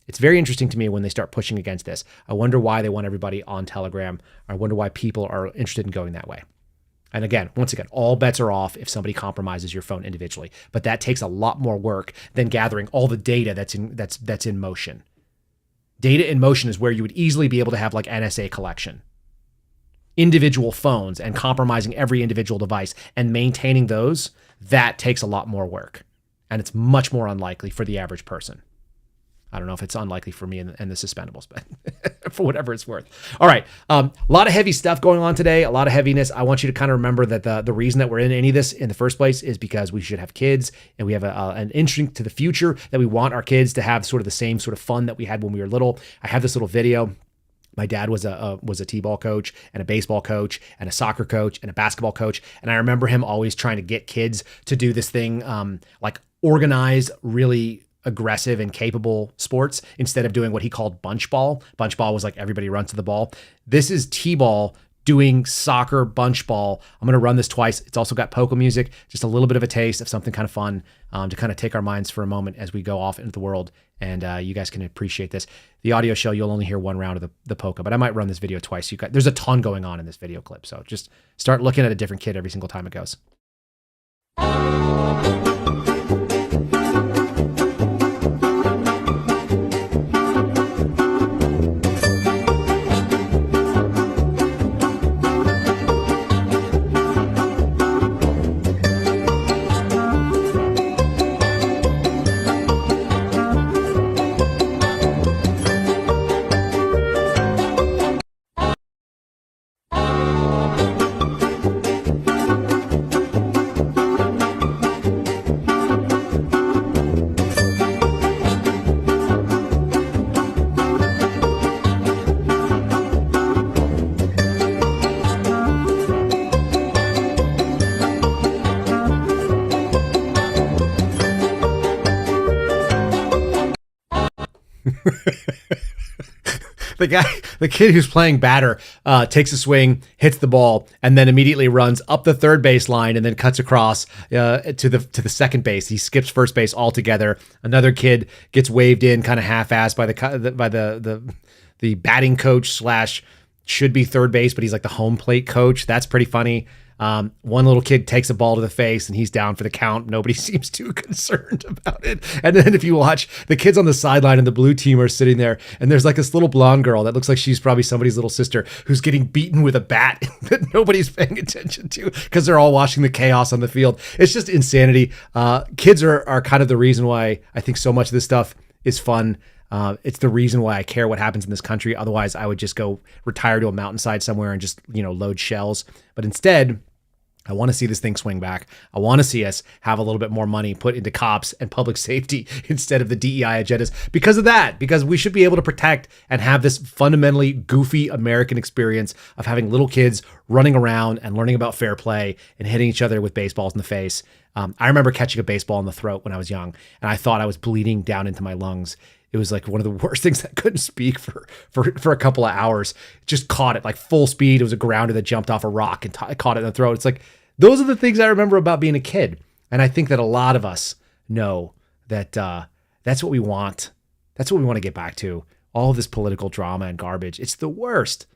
It's very interesting to me when they start pushing against this. I wonder why they want everybody on Telegram. I wonder why people are interested in going that way. And once again, all bets are off if somebody compromises your phone individually, but that takes a lot more work than gathering all the data that's in motion. Data in motion is where you would easily be able to have like NSA collection. Individual phones and compromising every individual device and maintaining those, that takes a lot more work. And it's much more unlikely for the average person. I don't know if it's unlikely for me and the suspendables, but for whatever it's worth. All right. A lot of heavy stuff going on today, a lot of heaviness. I want you to kind of remember that the reason that we're in any of this in the first place is because we should have instinct and we have an instinct to the future that we want our kids to have sort of the same sort of fun that we had when we were little. I have this little video. My dad was a t-ball coach and a baseball coach and a soccer coach and a basketball coach. And I remember him always trying to get kids to do this thing, like organize really aggressive and capable sports instead of doing what he called bunch ball. Bunch ball was like everybody runs to the ball. This is t-ball doing soccer bunch ball. I'm going to run this twice. It's also got polka music, just a little bit of a taste of something kind of fun to kind of take our minds for a moment as we go off into the world. And you guys can appreciate this. The audio show, you'll only hear one round of the polka, but I might run this video twice. There's a ton going on in this video clip. So just start looking at a different kid every single time it goes. the kid who's playing batter, takes a swing, hits the ball, and then immediately runs up the third base line and then cuts across to the second base. He skips first base altogether. Another kid gets waved in kind of half-assed by the batting coach / should be third base, but he's like the home plate coach. That's pretty funny. One little kid takes a ball to the face and he's down for the count. Nobody seems too concerned about it. And then if you watch, the kids on the sideline and the blue team are sitting there, and there's like this little blonde girl that looks like she's probably somebody's little sister who's getting beaten with a bat that nobody's paying attention to because they're all watching the chaos on the field. It's just insanity. Kids are kind of the reason why I think so much of this stuff is fun. It's the reason why I care what happens in this country. Otherwise, I would just go retire to a mountainside somewhere and just, load shells. But instead, I want to see this thing swing back. I want to see us have a little bit more money put into cops and public safety instead of the DEI agendas because of that, because we should be able to protect and have this fundamentally goofy American experience of having little kids running around and learning about fair play and hitting each other with baseballs in the face. I remember catching a baseball in the throat when I was young, and I thought I was bleeding down into my lungs. It was like one of the worst things. I couldn't speak for a couple of hours. Just caught it like full speed. It was a grounder that jumped off a rock and caught it in the throat. It's like, those are the things I remember about being a kid. And I think that a lot of us know that that's what we want. That's what we want to get back to. All of this political drama and garbage. It's the worst.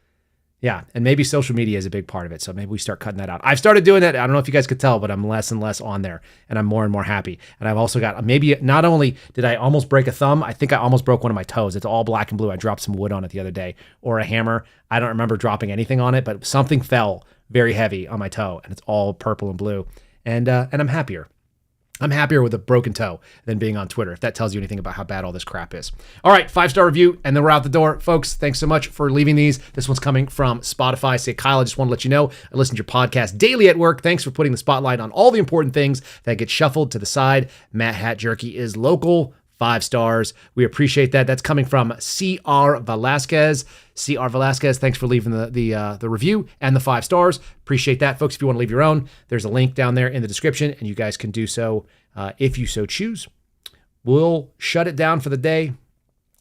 Yeah, and maybe social media is a big part of it, so maybe we start cutting that out. I've started doing that. I don't know if you guys could tell, but I'm less and less on there, and I'm more and more happy. And I've also got, maybe not only did I almost break a thumb, I think I almost broke one of my toes. It's all black and blue. I dropped some wood on it the other day, or a hammer. I don't remember dropping anything on it, but something fell very heavy on my toe, and it's all purple and blue. And I'm happier. I'm happier with a broken toe than being on Twitter, if that tells you anything about how bad all this crap is. All right, 5-star review, and then we're out the door. Folks, thanks so much for leaving these. This one's coming from Spotify. Say, Kyle, I just want to let you know, I listen to your podcast daily at work. Thanks for putting the spotlight on all the important things that get shuffled to the side. Matt Hat Jerky is local. 5 stars. We appreciate that. That's coming from C.R. Velasquez. C.R. Velasquez, thanks for leaving the review and the 5 stars. Appreciate that. Folks, if you want to leave your own, there's a link down there in the description, and you guys can do so if you so choose. We'll shut it down for the day.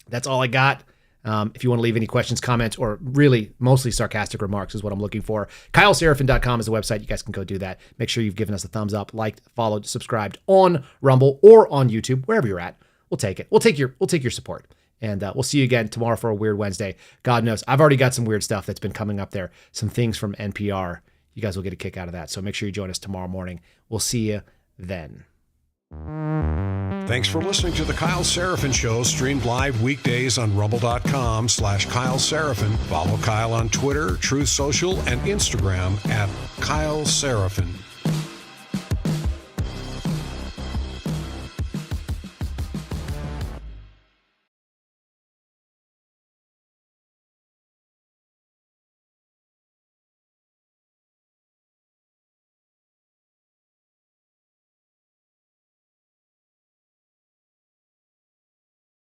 That's all I got. If you want to leave any questions, comments, or really mostly sarcastic remarks is what I'm looking for, KyleSeraphin.com is the website. You guys can go do that. Make sure you've given us a thumbs up, liked, followed, subscribed on Rumble or on YouTube, wherever you're at. We'll take it. We'll take your support. And we'll see you again tomorrow for a Weird Wednesday. God knows, I've already got some weird stuff that's been coming up there. Some things from NPR. You guys will get a kick out of that. So make sure you join us tomorrow morning. We'll see you then. Thanks for listening to The Kyle Seraphin Show, streamed live weekdays on rumble.com/Kyle Seraphin. Follow Kyle on Twitter, Truth Social, and Instagram at Kyle Seraphin.